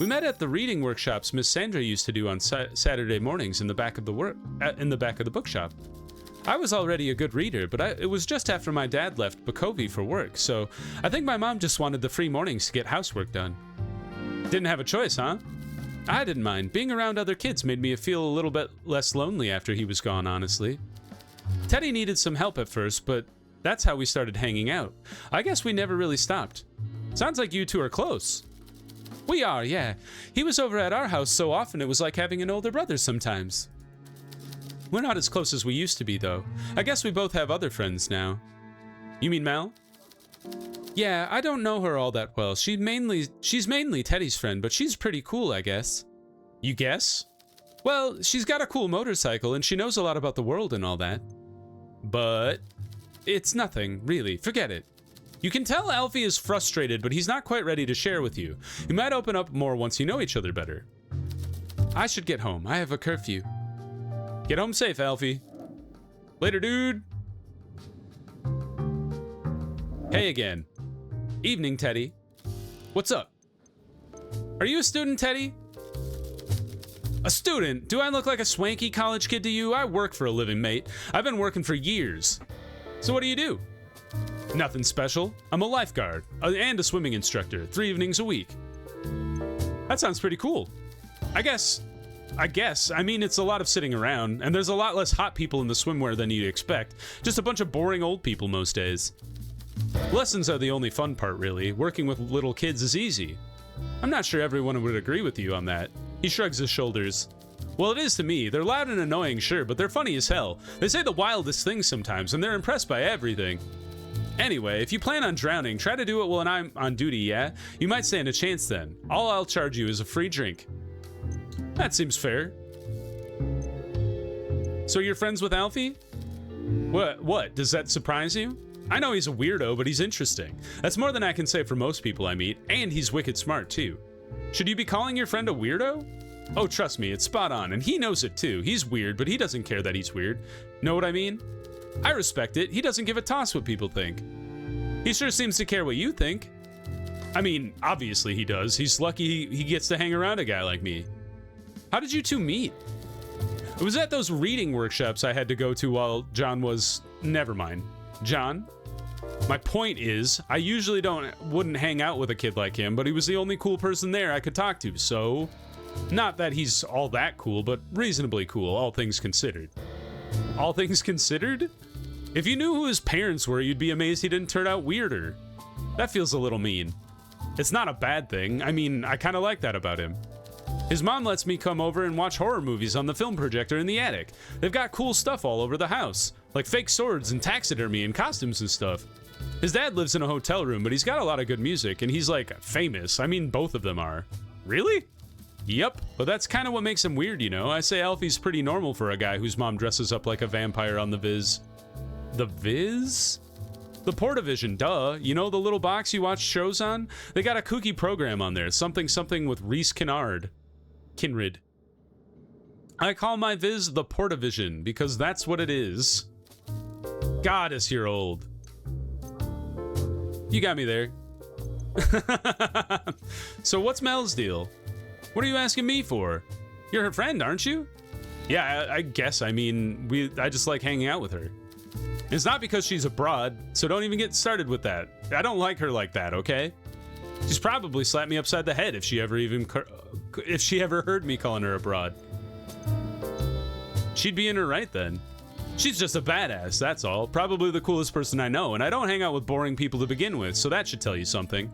We met at the reading workshops Miss Sandra used to do on Saturday mornings in the back of the bookshop. I was already a good reader, but it was just after my dad left Bakovy for work, so I think my mom just wanted the free mornings to get housework done. Didn't have a choice, huh? I didn't mind. Being around other kids made me feel a little bit less lonely after he was gone, honestly. Teddy needed some help at first, but that's how we started hanging out. I guess we never really stopped. Sounds like you two are close. We are, yeah. He was over at our house so often it was like having an older brother sometimes. We're not as close as we used to be, though. I guess we both have other friends now. You mean Mel? Yeah, I don't know her all that well. She's mainly Teddy's friend, but she's pretty cool, I guess. You guess? Well, she's got a cool motorcycle, and she knows a lot about the world and all that. But it's nothing, really. Forget it. You can tell Alfie is frustrated, but he's not quite ready to share with you. You might open up more once you know each other better. I should get home. I have a curfew. Get home safe, Alfie. Later, dude. Hey again. Evening, Teddy. What's up? Are you a student, Teddy? A student? Do I look like a swanky college kid to you? I work for a living, mate. I've been working for years. So what do you do? Nothing special. I'm a lifeguard and a swimming instructor, 3 evenings a week. That sounds pretty cool. I guess. I mean, it's a lot of sitting around, and there's a lot less hot people in the swimwear than you'd expect. Just a bunch of boring old people most days. Lessons are the only fun part, really. Working with little kids is easy. I'm not sure everyone would agree with you on that. He shrugs his shoulders. Well, it is to me. They're loud and annoying, sure, but they're funny as hell. They say the wildest things sometimes, and they're impressed by everything. Anyway, if you plan on drowning, try to do it when I'm on duty, yeah? You might stand a chance then. All I'll charge you is a free drink. That seems fair. So you're friends with Alfie? What? Does that surprise you? I know he's a weirdo, but he's interesting. That's more than I can say for most people I meet, and he's wicked smart, too. Should you be calling your friend a weirdo? Oh, trust me, it's spot on, and he knows it, too. He's weird, but he doesn't care that he's weird. Know what I mean? I respect it. He doesn't give a toss what people think. He sure seems to care what you think. I mean, obviously he does. He's lucky he gets to hang around a guy like me. How did you two meet? It was at those reading workshops I had to go to while John was... Never mind. John? My point is, I usually wouldn't hang out with a kid like him, but he was the only cool person there I could talk to, so... Not that he's all that cool, but reasonably cool, all things considered. All things considered? If you knew who his parents were, you'd be amazed he didn't turn out weirder. That feels a little mean. It's not a bad thing. I mean, I kind of like that about him. His mom lets me come over and watch horror movies on the film projector in the attic. They've got cool stuff all over the house, like fake swords and taxidermy and costumes and stuff. His dad lives in a hotel room, but he's got a lot of good music, and he's like famous. I mean, both of them are. Really? Yep, but that's kind of what makes him weird, you know? I say Alfie's pretty normal for a guy whose mom dresses up like a vampire on the Viz. The Viz? The Portavision, duh. You know the little box you watch shows on? They got a kooky program on there, something with Reese Kinrid. I call my Viz the Portavision because that's what it is. Goddess, you're old. You got me there. So what's Mel's deal? What are you asking me for? You're her friend, aren't you? Yeah, I guess. I mean, I just like hanging out with her. It's not because she's a broad, so don't even get started with that. I don't like her like that, okay? She's probably slapped me upside the head if she ever heard me calling her a broad. She'd be in her right then. She's just a badass, that's all. Probably the coolest person I know, and I don't hang out with boring people to begin with, so that should tell you something.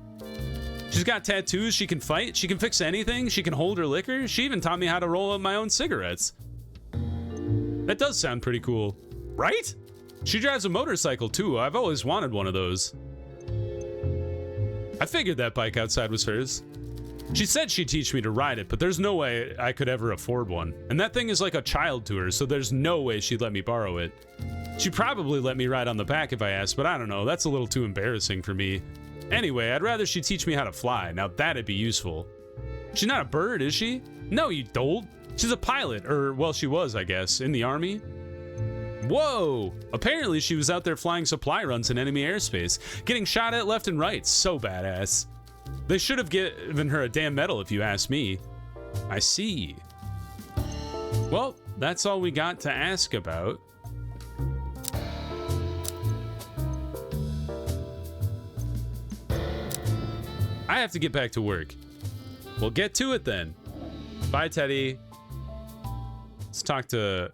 She's got tattoos, she can fight, she can fix anything, she can hold her liquor, she even taught me how to roll up my own cigarettes. That does sound pretty cool, right? She drives a motorcycle too, I've always wanted one of those. I figured that bike outside was hers. She said she'd teach me to ride it, but there's no way I could ever afford one. And that thing is like a child to her, so there's no way she'd let me borrow it. She'd probably let me ride on the back if I asked, but I don't know, that's a little too embarrassing for me. Anyway, I'd rather she teach me how to fly. Now that'd be useful. She's not a bird, is she? No, you dolt. She's a pilot, or, well, she was, I guess, in the army. Whoa! Apparently she was out there flying supply runs in enemy airspace, getting shot at left and right. So badass. They should have given her a damn medal if you ask me. I see. Well, that's all we got to ask about. I have to get back to work. We'll get to it then. Bye, Teddy. Let's talk to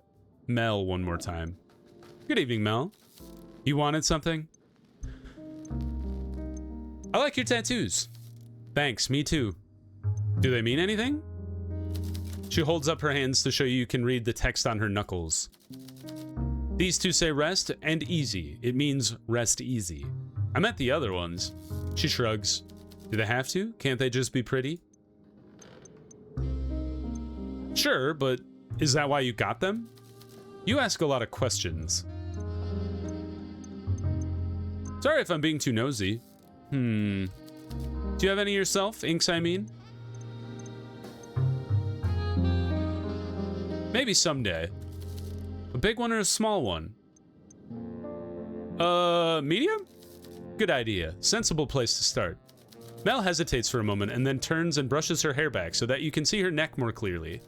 Mel one more time. Good evening, Mel. You wanted something? I like your tattoos. Thanks, me too. Do they mean anything? She holds up her hands to show you can read the text on her knuckles. These two say rest and easy. It means rest easy. I meant the other ones. She shrugs. Do they have to? Can't they just be pretty? Sure, but is that why you got them? You ask a lot of questions. Sorry if I'm being too nosy. Do you have any yourself? Inks, I mean? Maybe someday. A big one or a small one? Medium? Good idea. Sensible place to start. Mel hesitates for a moment and then turns and brushes her hair back so that you can see her neck more clearly.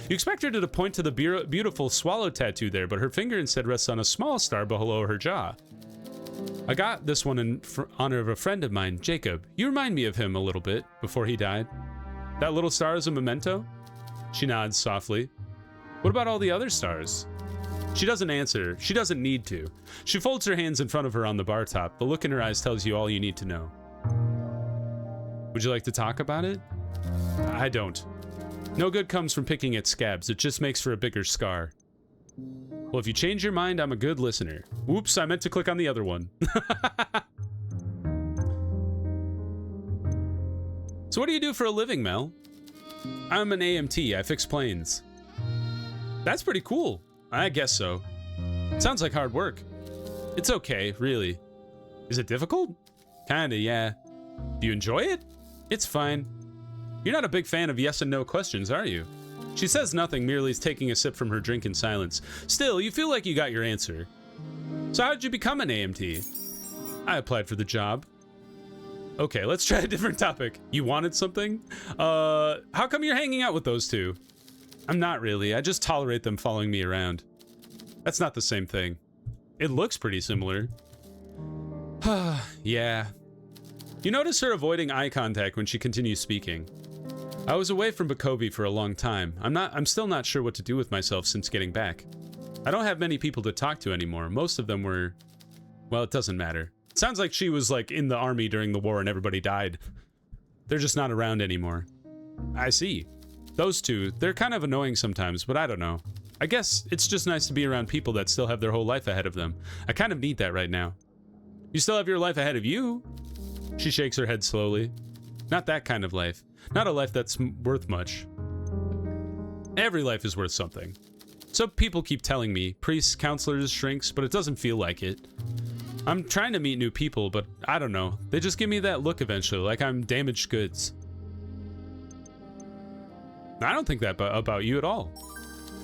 You expect her to point to the beautiful swallow tattoo there, but her finger instead rests on a small star below her jaw. I got this one in honor of a friend of mine, Jacob. You remind me of him a little bit before he died. That little star is a memento? She nods softly. What about all the other stars? She doesn't answer. She doesn't need to. She folds her hands in front of her on the bar top. The look in her eyes tells you all you need to know. Would you like to talk about it? I don't. No good comes from picking at scabs. It just makes for a bigger scar. Well, if you change your mind, I'm a good listener. Whoops, I meant to click on the other one. So what do you do for a living, Mel? I'm an AMT. I fix planes. That's pretty cool. I guess so. Sounds like hard work. It's okay, really. Is it difficult? Kinda, yeah. Do you enjoy it? It's fine. You're not a big fan of yes and no questions, are you? She says nothing, merely taking a sip from her drink in silence. Still, you feel like you got your answer. So how did you become an AMT? I applied for the job. Okay, let's try a different topic. You wanted something? How come you're hanging out with those two? I'm not really. I just tolerate them following me around. That's not the same thing. It looks pretty similar. Yeah. You notice her avoiding eye contact when she continues speaking. I was away from Bakovi for a long time. I'm still not sure what to do with myself since getting back. I don't have many people to talk to anymore. Most of them were... Well, it doesn't matter. It sounds like she was like in the army during the war and everybody died. They're just not around anymore. I see. Those two, they're kind of annoying sometimes, but I don't know. I guess it's just nice to be around people that still have their whole life ahead of them. I kind of need that right now. You still have your life ahead of you? She shakes her head slowly. Not that kind of life. Not a life that's worth much. Every life is worth something. So people keep telling me, priests, counselors, shrinks, but it doesn't feel like it. I'm trying to meet new people, but I don't know. They just give me that look eventually, like I'm damaged goods. I don't think that about you at all.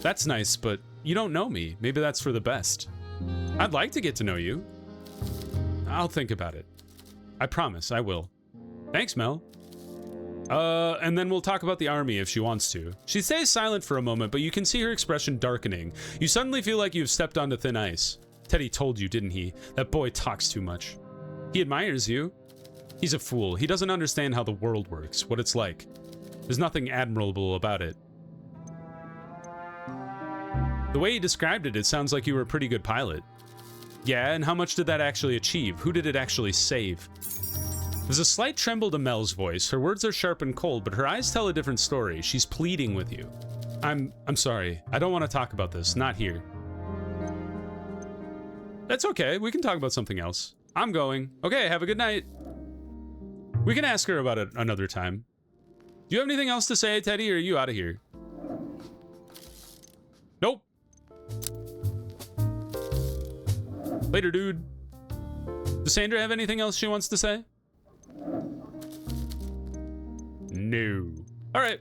That's nice, but you don't know me. Maybe that's for the best. I'd like to get to know you. I'll think about it. I promise, I will. Thanks, Mel. And then we'll talk about the army if she wants to. She stays silent for a moment, but you can see her expression darkening. You suddenly feel like you've stepped onto thin ice. Teddy told you, didn't he? That boy talks too much. He admires you. He's a fool. He doesn't understand how the world works, what it's like. There's nothing admirable about it. The way he described it, it sounds like you were a pretty good pilot. Yeah, and how much did that actually achieve? Who did it actually save? There's a slight tremble to Mel's voice. Her words are sharp and cold, but her eyes tell a different story. She's pleading with you. I'm sorry. I don't want to talk about this. Not here. That's okay. We can talk about something else. I'm going. Okay, have a good night. We can ask her about it another time. Do you have anything else to say, Teddy, or are you out of here? Nope. Later, dude. Does Sandra have anything else she wants to say? No. All right.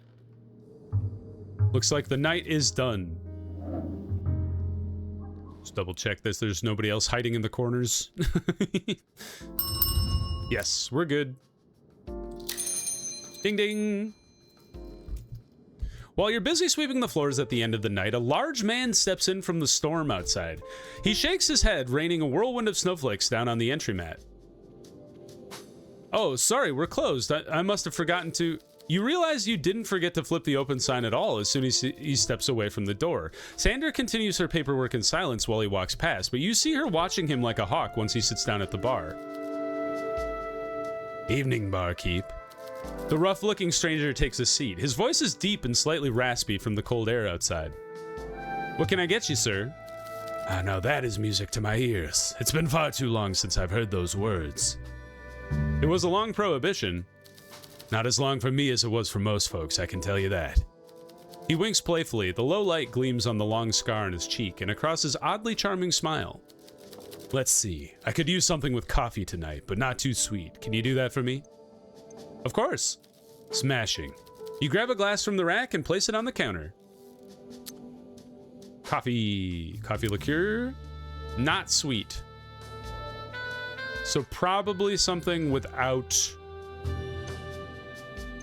Looks like the night is done. Just double check this. There's nobody else hiding in the corners. Yes, we're good. Ding ding. While you're busy sweeping the floors at the end of the night, a large man steps in from the storm outside. He shakes his head, raining a whirlwind of snowflakes down on the entry mat. Oh, sorry, we're closed. I must have forgotten to... You realize you didn't forget to flip the open sign at all as soon as he steps away from the door. Sandra continues her paperwork in silence while he walks past, but you see her watching him like a hawk once he sits down at the bar. Evening, barkeep. The rough-looking stranger takes a seat. His voice is deep and slightly raspy from the cold air outside. What can I get you, sir? Ah, now that is music to my ears. It's been far too long since I've heard those words. It was a long prohibition. Not as long for me as it was for most folks, I can tell you that. He winks playfully. The low light gleams on the long scar on his cheek and across his oddly charming smile. Let's see. I could use something with coffee tonight, but not too sweet. Can you do that for me? Of course. Smashing. You grab a glass from the rack and place it on the counter. Coffee liqueur. Not sweet. So probably something without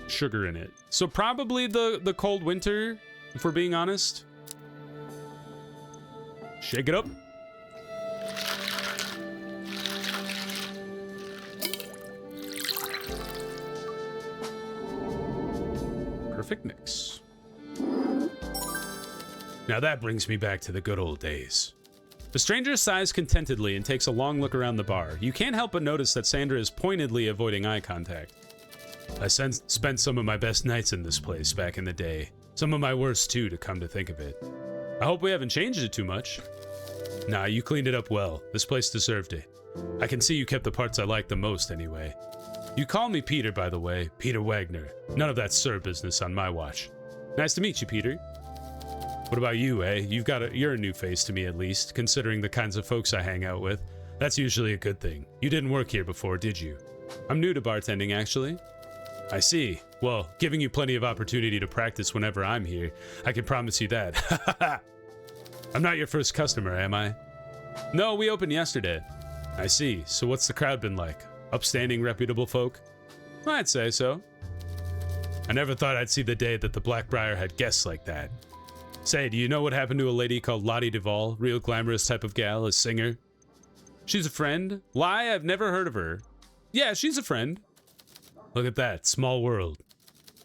sugar in it. So probably the cold winter, if we're being honest. Shake it up. Perfect mix. Now that brings me back to the good old days. The stranger sighs contentedly and takes a long look around the bar. You can't help but notice that Sandra is pointedly avoiding eye contact. I spent some of my best nights in this place back in the day. Some of my worst too, to come to think of it. I hope we haven't changed it too much. Nah, you cleaned it up well. This place deserved it. I can see you kept the parts I liked the most anyway. You call me Peter, by the way. Peter Wagner. None of that sir business on my watch. Nice to meet you, Peter. What about you, eh? You're a new face to me, at least, considering the kinds of folks I hang out with. That's usually a good thing. You didn't work here before, did you? I'm new to bartending, actually. I see. Well, giving you plenty of opportunity to practice whenever I'm here. I can promise you that. I'm not your first customer, am I? No, we opened yesterday. I see. So what's the crowd been like? Upstanding, reputable folk? I'd say so. I never thought I'd see the day that the Blackbriar had guests like that. Say, do you know what happened to a lady called Lottie Duvall? Real glamorous type of gal, a singer? She's a friend? Lie, I've never heard of her. Yeah, she's a friend. Look at that, small world.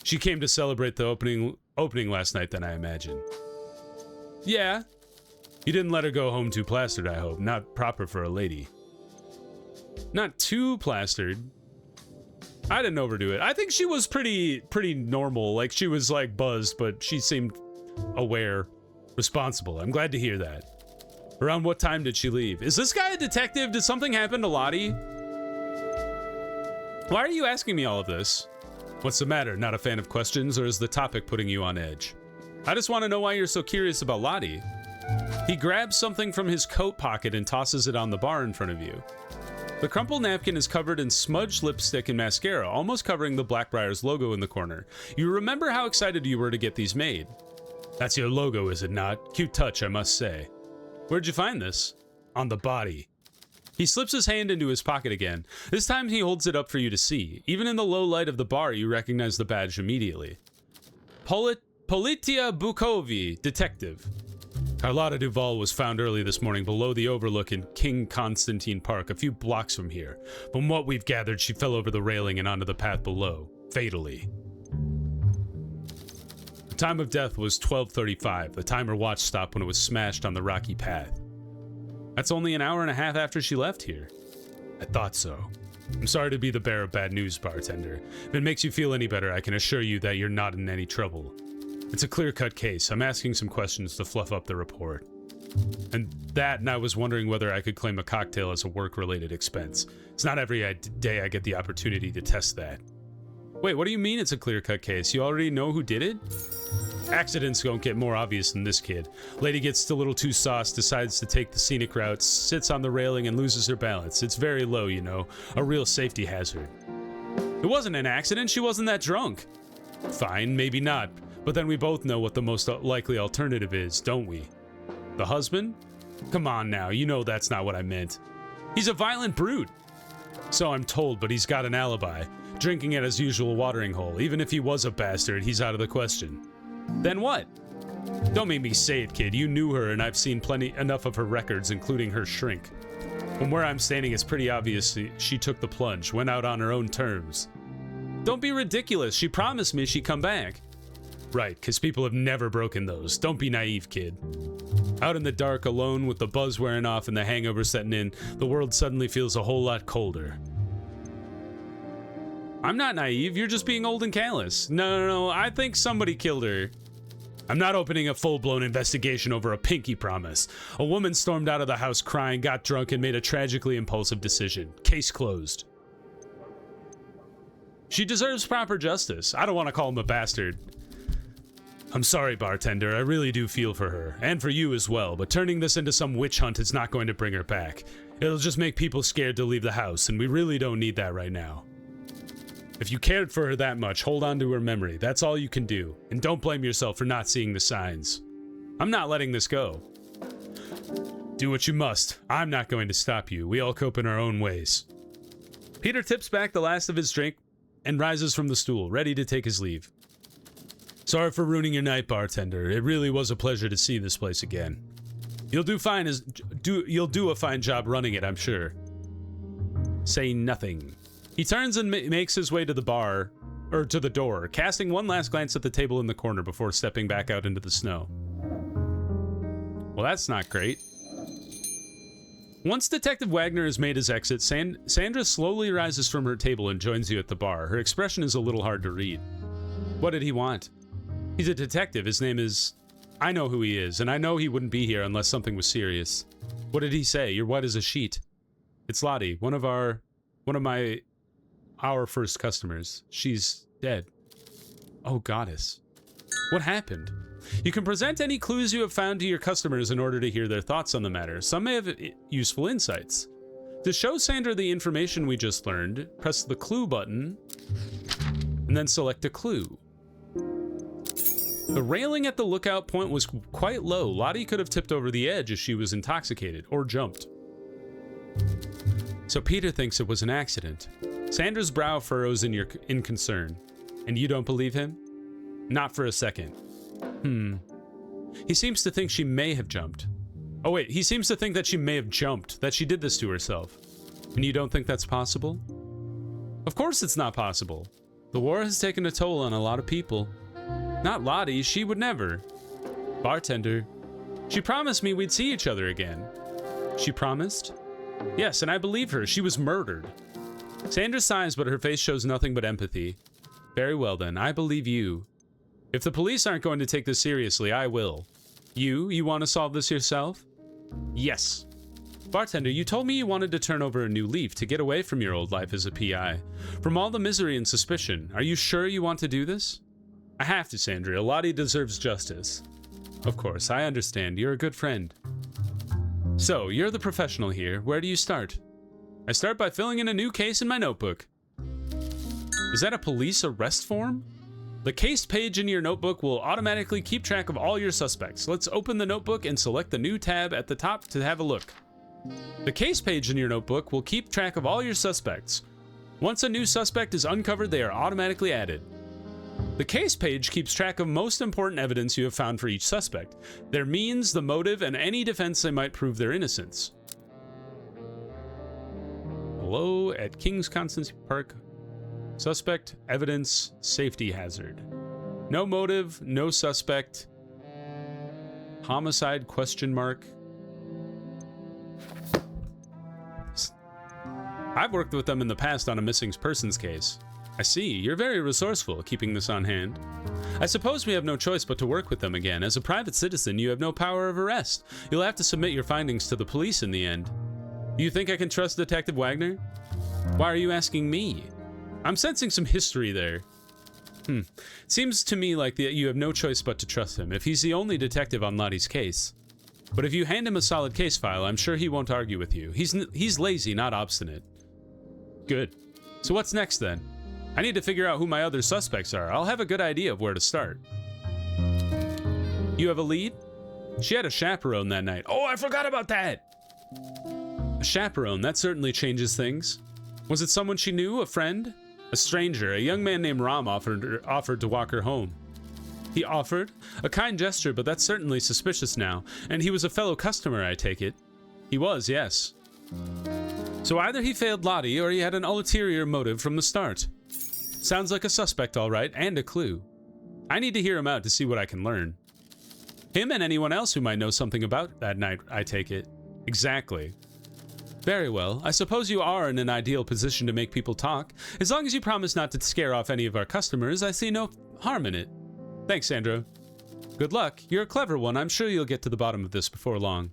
She came to celebrate the opening last night, then, I imagine. Yeah. You didn't let her go home too plastered, I hope. Not proper for a lady. Not too plastered. I didn't overdo it. I think she was pretty normal. Like, she was, like, buzzed, but she seemed aware, responsible. I'm glad to hear that. Around what time did she leave? Is this guy a detective? Did something happen to Lottie? Why are you asking me all of this? What's the matter? Not a fan of questions, or is the topic putting you on edge? I just want to know why you're so curious about Lottie. He grabs something from his coat pocket and tosses it on the bar in front of you. The crumpled napkin is covered in smudged lipstick and mascara, almost covering the Blackbriar's logo in the corner. You remember how excited you were to get these made. That's your logo, is it not? Cute touch, I must say. Where'd you find this? On the body. He slips his hand into his pocket again. This time he holds it up for you to see. Even in the low light of the bar, you recognize the badge immediately. Politia Bukovi, detective. Carlotta Duvall was found early this morning below the overlook in King Constantine Park, a few blocks from here. From what we've gathered, she fell over the railing and onto the path below, fatally. The time of death was 12:35. The timer watch stopped when it was smashed on the rocky path. That's only an hour and a half after she left here. I thought so. I'm sorry to be the bearer of bad news, bartender. If it makes you feel any better, I can assure you that you're not in any trouble. It's a clear-cut case. I'm asking some questions to fluff up the report. And I was wondering whether I could claim a cocktail as a work-related expense. It's not every day I get the opportunity to test that. Wait, what do you mean it's a clear-cut case? You already know who did it? Accidents don't get more obvious than this kid. Lady gets a little too sauced, decides to take the scenic route, sits on the railing and loses her balance. It's very low, you know. A real safety hazard. It wasn't an accident. She wasn't that drunk. Fine, maybe not. But then we both know what the most likely alternative is, don't we? The husband? Come on now, you know that's not what I meant. He's a violent brute. So I'm told, but he's got an alibi. Drinking at his usual watering hole. Even if he was a bastard, he's out of the question. Then what? Don't make me say it, kid. You knew her, and I've seen enough of her records, including her shrink. From where I'm standing, it's pretty obvious she took the plunge, went out on her own terms. Don't be ridiculous. She promised me she'd come back. Right, because people have never broken those. Don't be naive, kid. Out in the dark, alone, with the buzz wearing off and the hangover setting in, the world suddenly feels a whole lot colder. I'm not naive, you're just being old and callous. No, I think somebody killed her. I'm not opening a full-blown investigation over a pinky promise. A woman stormed out of the house crying, got drunk, and made a tragically impulsive decision. Case closed. She deserves proper justice. I don't want to call him a bastard. I'm sorry, bartender, I really do feel for her, and for you as well, but turning this into some witch hunt is not going to bring her back. It'll just make people scared to leave the house, and we really don't need that right now. If you cared for her that much, hold on to her memory. That's all you can do, and don't blame yourself for not seeing the signs. I'm not letting this go. Do what you must. I'm not going to stop you. We all cope in our own ways. Peter tips back the last of his drink and rises from the stool, ready to take his leave. Sorry for ruining your night, bartender. It really was a pleasure to see this place again. You'll do a fine job running it, I'm sure. Say nothing. He turns and makes his way to the bar, or to the door, casting one last glance at the table in the corner before stepping back out into the snow. Well, that's not great. Once Detective Wagner has made his exit, Sandra slowly rises from her table and joins you at the bar. Her expression is a little hard to read. What did he want? He's a detective. His name is... I know who he is, and I know he wouldn't be here unless something was serious. What did he say? You're white as a sheet. It's Lottie, one of our first customers. She's dead. Oh, goddess. What happened? You can present any clues you have found to your customers in order to hear their thoughts on the matter. Some may have useful insights. To show Sandra the information we just learned, press the clue button and then select a clue. The railing at the lookout point was quite low. Lottie could have tipped over the edge if she was intoxicated or jumped. So Peter thinks it was an accident. Sandra's brow furrows in concern. And you don't believe him? Not for a second. He seems to think she may have jumped. Oh wait, he seems to think that she may have jumped, that she did this to herself. And you don't think that's possible? Of course it's not possible. The war has taken a toll on a lot of people. Not Lottie, she would never. Bartender, she promised me we'd see each other again. She promised? Yes, and I believe her. She was murdered. Sandra sighs, but her face shows nothing but empathy. Very well then, I believe you. If the police aren't going to take this seriously, I will. You want to solve this yourself? Yes. Bartender, you told me you wanted to turn over a new leaf to get away from your old life as a PI. From all the misery and suspicion, are you sure you want to do this? I have to, Sandra. Lottie deserves justice. Of course, I understand. You're a good friend. So, you're the professional here. Where do you start? I start by filling in a new case in my notebook. Is that a police arrest form? The case page in your notebook will automatically keep track of all your suspects. Let's open the notebook and select the new tab at the top to have a look. The case page in your notebook will keep track of all your suspects. Once a new suspect is uncovered, they are automatically added. The case page keeps track of most important evidence you have found for each suspect, their means, the motive, and any defense they might prove their innocence. Hello at King's Constancy Park. Suspect, evidence, safety hazard. No motive, no suspect. Homicide, question mark. I've worked with them in the past on a missing persons case. I see, you're very resourceful, keeping this on hand. I suppose we have no choice but to work with them again. As a private citizen, you have no power of arrest. You'll have to submit your findings to the police in the end. Do you think I can trust Detective Wagner? Why are you asking me? I'm sensing some history there. Seems to me like you have no choice but to trust him, if he's the only detective on Lottie's case. But if you hand him a solid case file, I'm sure he won't argue with you. He's lazy, not obstinate. Good. So what's next then? I need to figure out who my other suspects are. I'll have a good idea of where to start. You have a lead? She had a chaperone that night. Oh, I forgot about that! A chaperone, that certainly changes things. Was it someone she knew, a friend? A stranger, a young man named Ram offered to walk her home. He offered? A kind gesture, but that's certainly suspicious now. And he was a fellow customer, I take it. He was, yes. So either he failed Lottie, or he had an ulterior motive from the start. Sounds like a suspect, all right, and a clue. I need to hear him out to see what I can learn. Him and anyone else who might know something about that night, I take it. Exactly. Very well. I suppose you are in an ideal position to make people talk. As long as you promise not to scare off any of our customers, I see no harm in it. Thanks, Sandra. Good luck. You're a clever one. I'm sure you'll get to the bottom of this before long.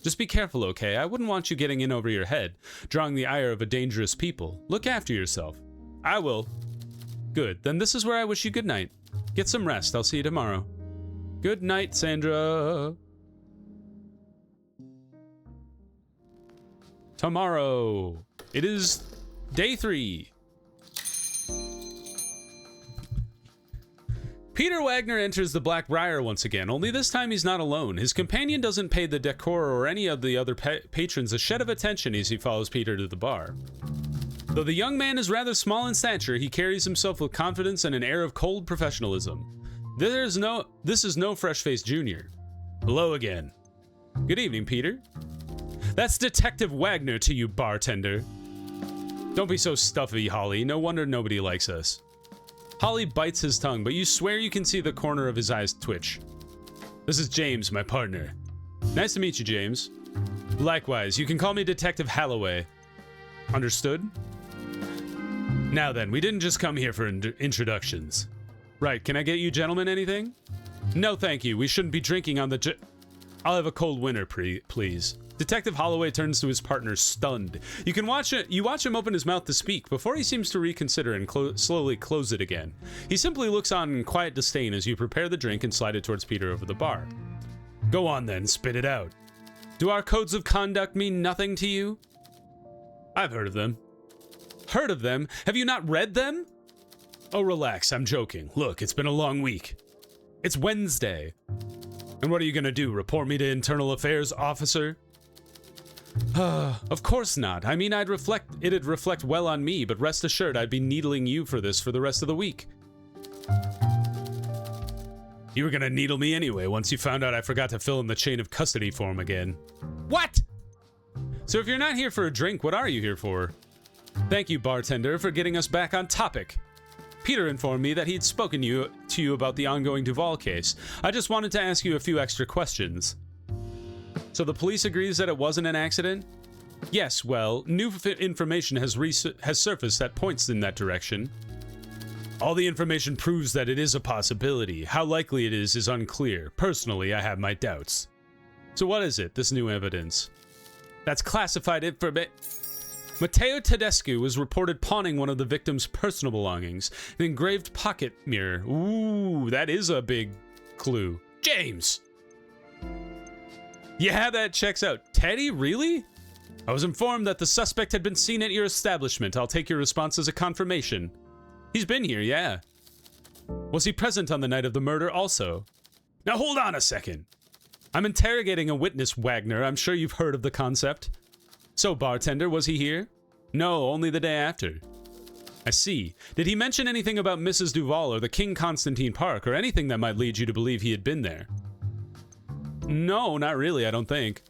Just be careful, okay? I wouldn't want you getting in over your head, drawing the ire of a dangerous people. Look after yourself. I will. Good. Then this is where I wish you good night. Get some rest. I'll see you tomorrow. Good night, Sandra. Tomorrow. It is day 3. Peter Wagner enters the Black Briar once again, only this time he's not alone. His companion doesn't pay the decor or any of the other patrons a shed of attention as he follows Peter to the bar. Though the young man is rather small in stature, he carries himself with confidence and an air of cold professionalism. This is no fresh-faced junior. Hello again. Good evening, Peter. That's Detective Wagner to you, bartender. Don't be so stuffy, Holly. No wonder nobody likes us. Holly bites his tongue, but you swear you can see the corner of his eyes twitch. This is James, my partner. Nice to meet you, James. Likewise, you can call me Detective Halloway. Understood? Now then, we didn't just come here for introductions. Right, can I get you gentlemen anything? No, thank you. We shouldn't be drinking on the I'll have a cold winter, please. Detective Holloway turns to his partner, stunned. You watch him open his mouth to speak before he seems to reconsider and slowly close it again. He simply looks on in quiet disdain as you prepare the drink and slide it towards Peter over the bar. Go on then, spit it out. Do our codes of conduct mean nothing to you? I've heard of them. Heard of them? Have you not read them? Oh, relax, I'm joking. Look, it's been a long week. It's Wednesday. And what are you gonna do, report me to Internal Affairs, officer? Of course not. I mean, it'd reflect well on me, but rest assured I'd be needling you for this for the rest of the week. You were gonna needle me anyway once you found out I forgot to fill in the chain of custody form again. What? So if you're not here for a drink, what are you here for? Thank you, bartender, for getting us back on topic. Peter informed me that he'd spoken to you about the ongoing Duval case. I just wanted to ask you a few extra questions. So the police agrees that it wasn't an accident? Yes, well, new information has surfaced that points in that direction. All the information proves that it is a possibility. How likely it is unclear. Personally, I have my doubts. So what is it, this new evidence? That's classified information. Matteo Tedescu was reported pawning one of the victim's personal belongings, an engraved pocket mirror. Ooh, that is a big clue. James! Yeah, that checks out. Teddy, really? I was informed that the suspect had been seen at your establishment. I'll take your response as a confirmation. He's been here, yeah. Was he present on the night of the murder also? Now hold on a second. I'm interrogating a witness, Wagner. I'm sure you've heard of the concept. So, bartender, was he here? No, only the day after. I see. Did he mention anything about Mrs. Duval or the King Constantine Park, or anything that might lead you to believe he had been there? No, not really, I don't think.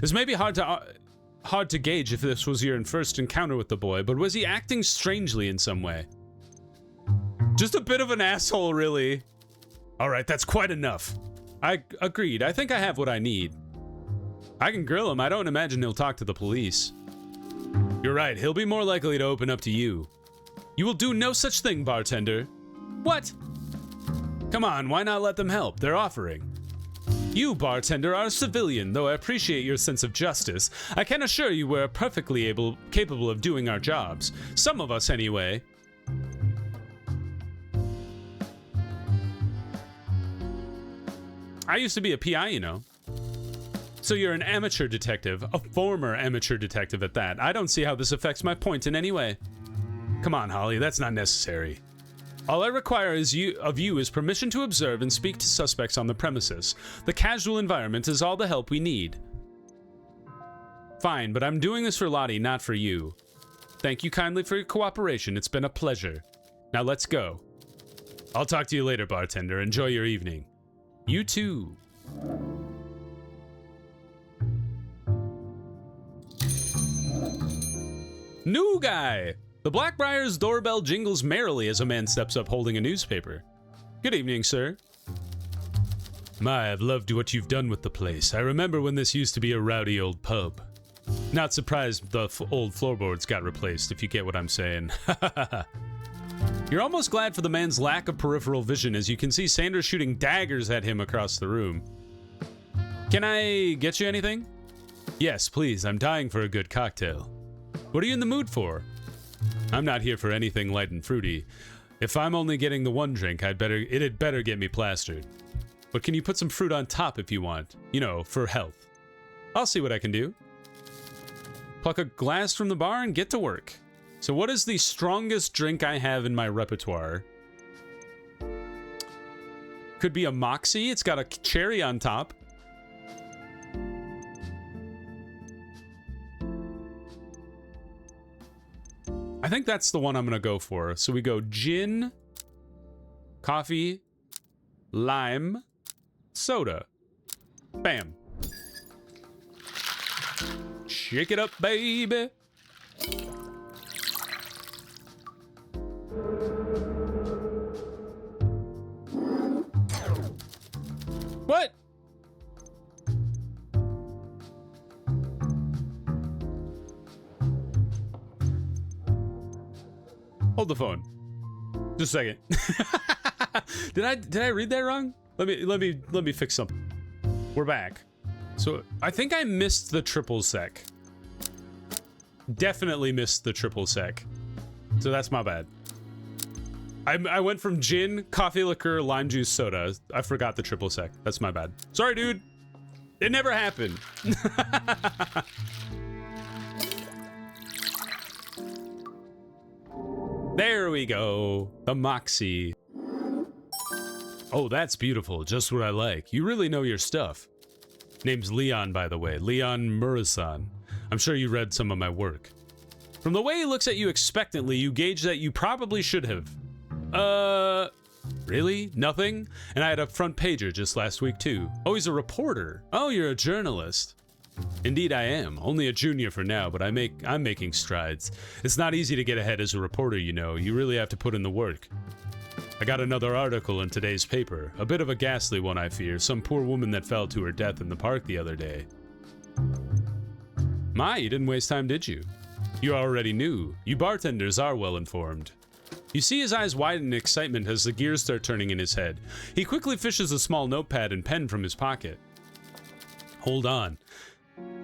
It's maybe hard to gauge if this was your first encounter with the boy, but was he acting strangely in some way? Just a bit of an asshole, really. Alright, that's quite enough. I agreed. I think I have what I need. I can grill him. I don't imagine he'll talk to the police. You're right. He'll be more likely to open up to you. You will do no such thing, bartender. What? Come on, why not let them help? They're offering. You, bartender, are a civilian, though I appreciate your sense of justice. I can assure you we're perfectly capable of doing our jobs. Some of us, anyway. I used to be a PI, you know. So you're an amateur detective, a former amateur detective at that. I don't see how this affects my point in any way. Come on, Holly, that's not necessary. All I require of you is permission to observe and speak to suspects on the premises. The casual environment is all the help we need. Fine, but I'm doing this for Lottie, not for you. Thank you kindly for your cooperation. It's been a pleasure. Now let's go. I'll talk to you later, bartender. Enjoy your evening. You too. New guy! The Blackbriar's doorbell jingles merrily as a man steps up holding a newspaper. Good evening, sir. My, I've loved what you've done with the place. I remember when this used to be a rowdy old pub. Not surprised the old floorboards got replaced, if you get what I'm saying. You're almost glad for the man's lack of peripheral vision as you can see Sanders shooting daggers at him across the room. Can I get you anything? Yes, please. I'm dying for a good cocktail. What are you in the mood for? I'm not here for anything light and fruity. If I'm only getting the one drink, it'd better get me plastered. But can you put some fruit on top if you want? You know, for health. I'll see what I can do. Pluck a glass from the bar and get to work. So what is the strongest drink I have in my repertoire? Could be a Moxie. It's got a cherry on top. I think that's the one I'm gonna go for. So we go gin, coffee, lime, soda. Bam. Shake it up, baby. What? Hold the phone. Just a second. Did I read that wrong? Let me fix something. We're back. So I think I missed the triple sec. Definitely missed the triple sec. So that's my bad. I went from gin, coffee liqueur, lime juice, soda. I forgot the triple sec. That's my bad. Sorry, dude. It never happened. There we go. The Moxie. Oh, that's beautiful. Just what I like. You really know your stuff. Name's Leon, by the way. Leon Murasan. I'm sure you read some of my work. From the way he looks at you expectantly, you gauge that you probably should have. Really? Nothing? And I had a front pager just last week, too. Oh, he's a reporter. Oh, you're a journalist. Indeed I am. Only a junior for now, but I'm making strides. It's not easy to get ahead as a reporter, you know. You really have to put in the work. I got another article in today's paper. A bit of a ghastly one, I fear. Some poor woman that fell to her death in the park the other day. My, you didn't waste time, did you? You already knew. You bartenders are well informed. You see his eyes widen in excitement as the gears start turning in his head. He quickly fishes a small notepad and pen from his pocket. Hold on.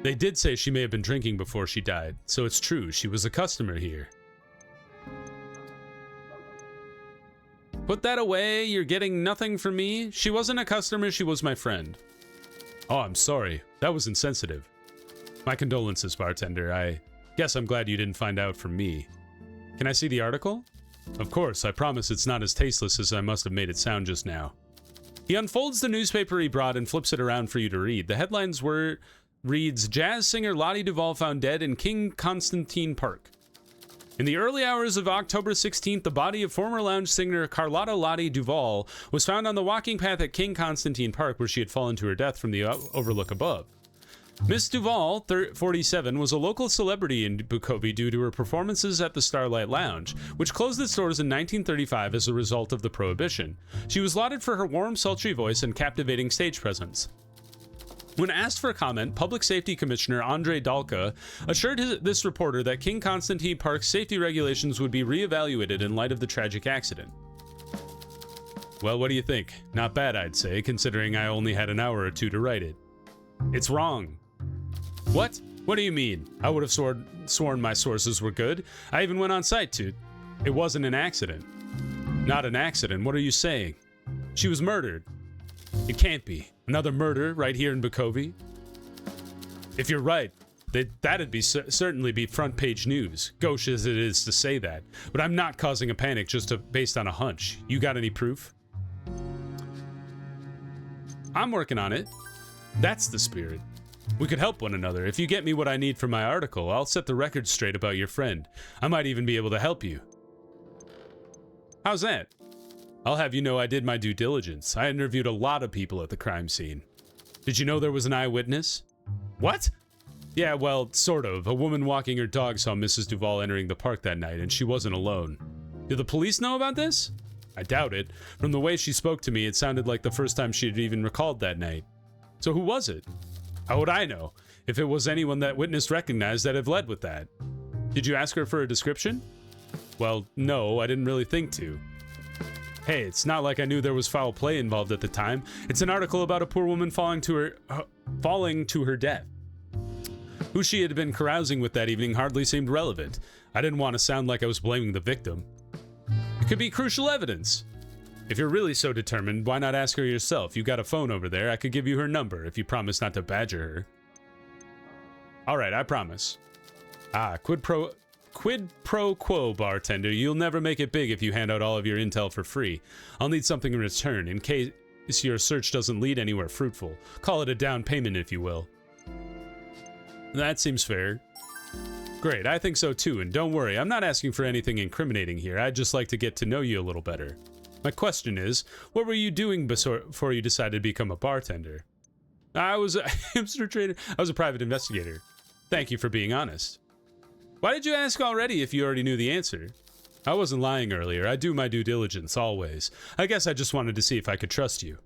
They did say she may have been drinking before she died, so it's true, she was a customer here. Put that away, you're getting nothing from me. She wasn't a customer, she was my friend. Oh, I'm sorry. That was insensitive. My condolences, bartender. I guess I'm glad you didn't find out from me. Can I see the article? Of course, I promise it's not as tasteless as I must have made it sound just now. He unfolds the newspaper he brought and flips it around for you to read. The headlines reads, Jazz singer Lottie Duvall found dead in King Constantine Park. In the early hours of October 16th, the body of former lounge singer Carlotta Lottie Duvall was found on the walking path at King Constantine Park, where she had fallen to her death from the overlook above. Miss Duvall, 47, was a local celebrity in Bukovi due to her performances at the Starlight Lounge, which closed its doors in 1935 as a result of the Prohibition. She was lauded for her warm, sultry voice and captivating stage presence. When asked for comment, Public Safety Commissioner Andrei Dalka assured this reporter that King Constantine Park's safety regulations would be reevaluated in light of the tragic accident. Well, what do you think? Not bad, I'd say, considering I only had an hour or two to write it. It's wrong. What? What do you mean? I would have sworn my sources were good. I even went on site to. It wasn't an accident. Not an accident. What are you saying? She was murdered. It can't be. Another murder right here in Bukovi? If you're right, that'd be certainly be front page news. Gauche as it is to say that. But I'm not causing a panic based on a hunch. You got any proof? I'm working on it. That's the spirit. We could help one another. If you get me what I need for my article, I'll set the record straight about your friend. I might even be able to help you. How's that? I'll have you know I did my due diligence. I interviewed a lot of people at the crime scene. Did you know there was an eyewitness? What? Yeah, well, sort of. A woman walking her dog saw Mrs. Duvall entering the park that night, and she wasn't alone. Did the police know about this? I doubt it. From the way she spoke to me, it sounded like the first time she had even recalled that night. So who was it? How would I know? If it was anyone that witness recognized, I'd have led with that. Did you ask her for a description? Well, no, I didn't really think to. Hey, it's not like I knew there was foul play involved at the time. It's an article about a poor woman falling to her death. Who she had been carousing with that evening hardly seemed relevant. I didn't want to sound like I was blaming the victim. It could be crucial evidence. If you're really so determined, why not ask her yourself? You got a phone over there. I could give you her number if you promise not to badger her. All right, I promise. Quid pro quo, bartender. You'll never make it big if you hand out all of your intel for free. I'll need something in return in case your search doesn't lead anywhere fruitful. Call it a down payment, if you will. That seems fair. Great, I think so too, and don't worry, I'm not asking for anything incriminating here. I'd just like to get to know you a little better. My question is, what were you doing before you decided to become a bartender? I was a hamster trader. I was a private investigator. Thank you for being honest. Why did you ask already if you already knew the answer? I wasn't lying earlier. I do my due diligence, always. I guess I just wanted to see if I could trust you.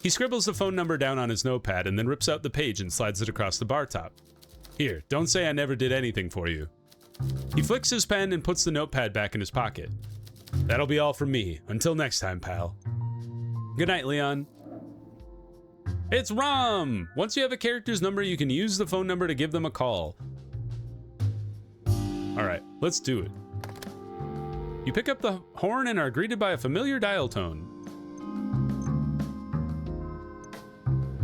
He scribbles the phone number down on his notepad and then rips out the page and slides it across the bar top. Here, don't say I never did anything for you. He flicks his pen and puts the notepad back in his pocket. That'll be all from me. Until next time, pal. Good night, Leon. It's Rom! Once you have a character's number, you can use the phone number to give them a call. Alright, let's do it. You pick up the horn and are greeted by a familiar dial tone.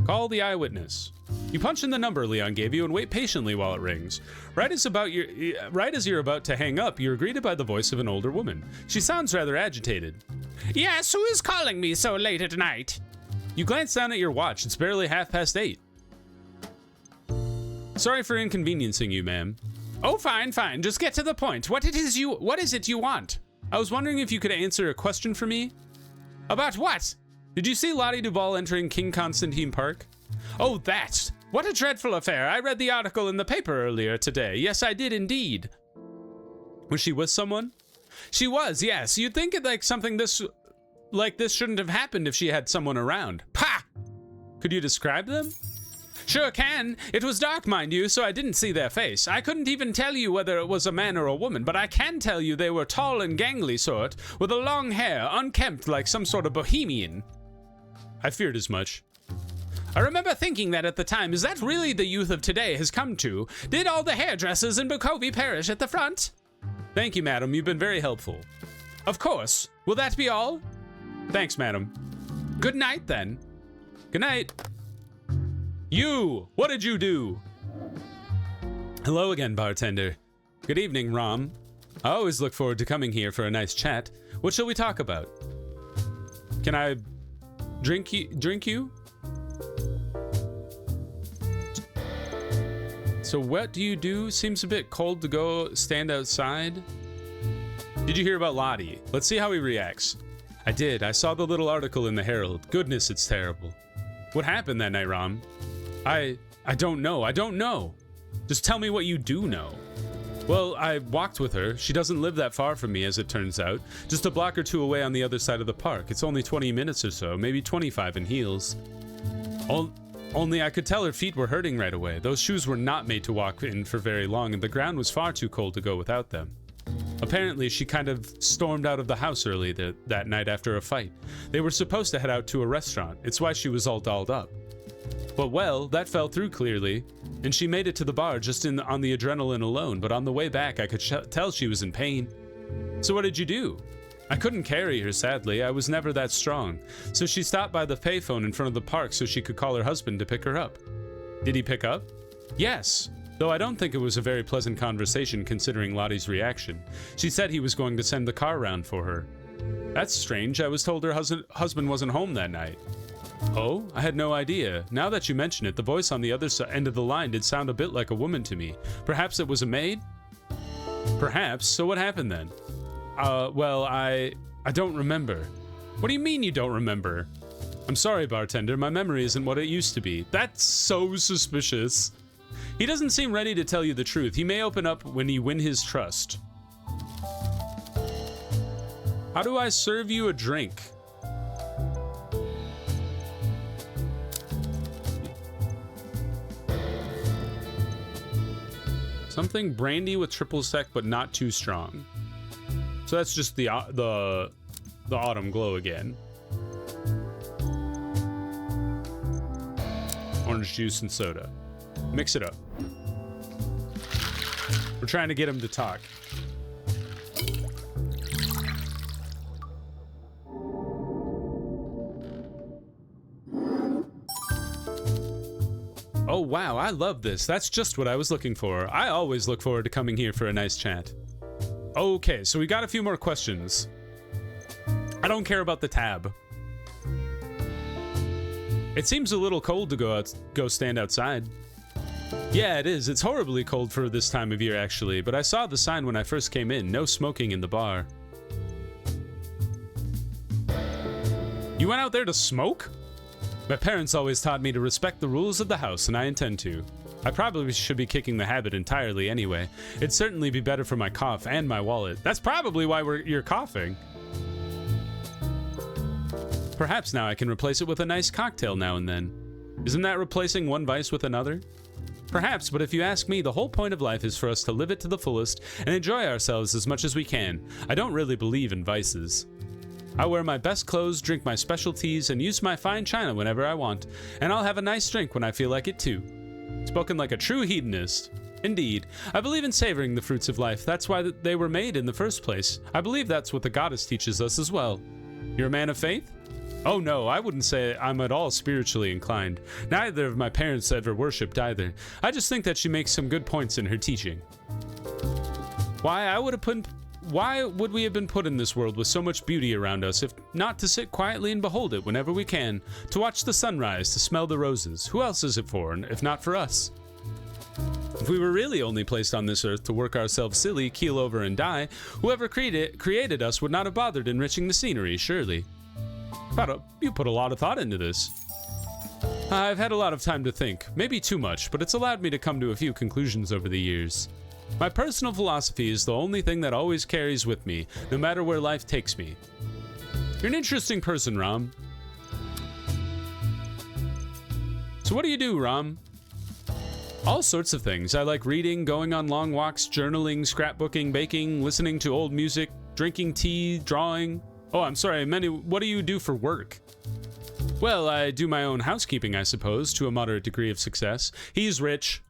Call the eyewitness. You punch in the number Leon gave you and wait patiently while it rings. Right as you're about to hang up, you're greeted by the voice of an older woman. She sounds rather agitated. Yes, who is calling me so late at night? You glance down at your watch. It's barely 8:30. Sorry for inconveniencing you, ma'am. Oh, fine. Just get to the point. What is it you want? I was wondering if you could answer a question for me. About what? Did you see Lottie Duvall entering King Constantine Park? Oh, that. What a dreadful affair. I read the article in the paper earlier today. Yes, I did indeed. Was she with someone? She was, yes. You'd think it something this shouldn't have happened if she had someone around. Pah! Could you describe them? Sure can. It was dark, mind you, so I didn't see their face. I couldn't even tell you whether it was a man or a woman, but I can tell you they were tall and gangly sort, with a long hair, unkempt like some sort of bohemian. I feared as much. I remember thinking that at the time, is that really the youth of today has come to? Did all the hairdressers in Bukovi perish at the front? Thank you, madam. You've been very helpful. Of course. Will that be all? Thanks, madam. Good night, then. Good night. You! What did you do? Hello again, bartender. Good evening, Rom. I always look forward to coming here for a nice chat. What shall we talk about? Can I drink you? So what do you do? Seems a bit cold to go stand outside. Did you hear about Lottie? Let's see how he reacts. I did. I saw the little article in the Herald. Goodness, it's terrible. What happened that night, Rom? I don't know. Just tell me what you do know. Well, I walked with her. She doesn't live that far from me, as it turns out. Just a block or two away on the other side of the park. It's only 20 minutes or so, maybe 25 in heels. Only I could tell her feet were hurting right away. Those shoes were not made to walk in for very long, and the ground was far too cold to go without them. Apparently, she kind of stormed out of the house early that night after a fight. They were supposed to head out to a restaurant. It's why she was all dolled up. But well, that fell through clearly, and she made it to the bar just on the adrenaline alone, but on the way back I could tell she was in pain. So what did you do? I couldn't carry her, sadly. I was never that strong. So she stopped by the payphone in front of the park so she could call her husband to pick her up. Did he pick up? Yes, though I don't think it was a very pleasant conversation considering Lottie's reaction. She said he was going to send the car round for her. That's strange. I was told her husband wasn't home that night. Oh, I had no idea. Now that you mention it, the voice on the other end of the line did sound a bit like a woman to me. Perhaps it was a maid? Perhaps. So what happened then? Well, I don't remember. What do you mean you don't remember? I'm sorry, bartender. My memory isn't what it used to be. That's so suspicious. He doesn't seem ready to tell you the truth. He may open up when you win his trust. How do I serve you a drink? Something brandy with triple sec, but not too strong. So that's just the autumn glow again. Orange juice and soda. Mix it up. We're trying to get him to talk. Oh wow, I love this. That's just what I was looking for. I always look forward to coming here for a nice chat. Okay, so we got a few more questions. I don't care about the tab. It seems a little cold to go stand outside. Yeah, it is. It's horribly cold for this time of year, actually, but I saw the sign when I first came in. No smoking in the bar. You went out there to smoke? My parents always taught me to respect the rules of the house, and I intend to. I probably should be kicking the habit entirely anyway. It'd certainly be better for my cough and my wallet. That's probably why you're coughing. Perhaps now I can replace it with a nice cocktail now and then. Isn't that replacing one vice with another? Perhaps, but if you ask me, the whole point of life is for us to live it to the fullest and enjoy ourselves as much as we can. I don't really believe in vices. I wear my best clothes, drink my special teas, and use my fine china whenever I want, and I'll have a nice drink when I feel like it too. Spoken like a true hedonist. Indeed, I believe in savoring the fruits of life. That's why they were made in the first place. I believe that's what the goddess teaches us as well. You're a man of faith? Oh no, I wouldn't say I'm at all spiritually inclined. Neither of my parents ever worshipped either. I just think that she makes some good points in her teaching. Why would we have been put in this world with so much beauty around us if not to sit quietly and behold it whenever we can, to watch the sunrise, to smell the roses? Who else is it for, if not for us? If we were really only placed on this earth to work ourselves silly, keel over and die, whoever created us would not have bothered enriching the scenery, surely. You put a lot of thought into this. I've had a lot of time to think, maybe too much, but it's allowed me to come to a few conclusions over the years. My personal philosophy is the only thing that always carries with me, no matter where life takes me. You're an interesting person, Ram. So what do you do, Ram? All sorts of things. I like reading, going on long walks, journaling, scrapbooking, baking, listening to old music, drinking tea, drawing. Oh, I'm sorry, what do you do for work? Well, I do my own housekeeping, I suppose, to a moderate degree of success. He's rich.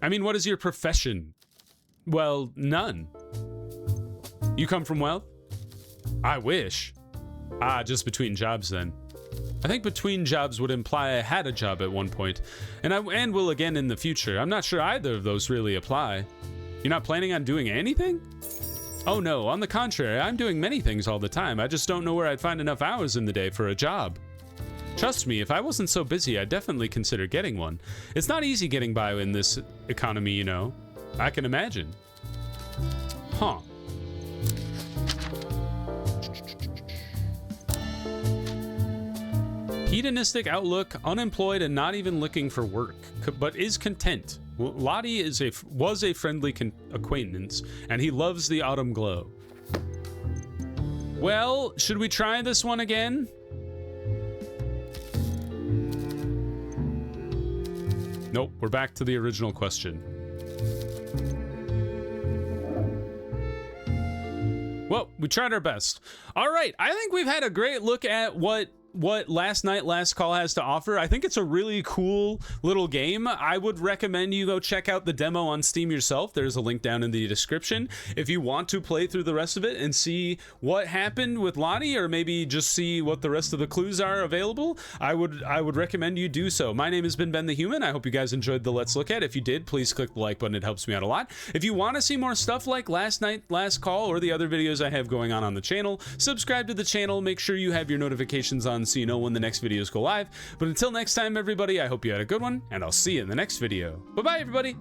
I mean, what is your profession? Well, none. You come from wealth? I wish. Ah, just between jobs then. I think between jobs would imply I had a job at one point, and will again in the future. I'm not sure either of those really apply. You're not planning on doing anything? Oh no, on the contrary, I'm doing many things all the time. I just don't know where I'd find enough hours in the day for a job. Trust me, if I wasn't so busy, I'd definitely consider getting one. It's not easy getting by in this economy, you know. I can imagine. Huh. Hedonistic outlook, unemployed and not even looking for work, but is content. Lottie was a friendly acquaintance, and he loves the autumn glow. Well, should we try this one again? Nope, we're back to the original question. Well, we tried our best. All right, I think we've had a great look at what Last Night Last Call has to offer. I think it's a really cool little game. I would recommend you go check out the demo on Steam yourself. There's a link down in the description if you want to play through the rest of it and see what happened with Lottie, or maybe just see what the rest of the clues are available. I would recommend you do so. My name has been Ben the Human. I hope you guys enjoyed the Let's Look At. If you did, please click the like button. It helps me out a lot. If you want to see more stuff like Last Night Last Call or the other videos I have going on the channel, subscribe to the channel. Make sure you have your notifications on so you know when the next videos go live. But until next time, everybody, I hope you had a good one, and I'll see you in the next video. Bye-bye, everybody!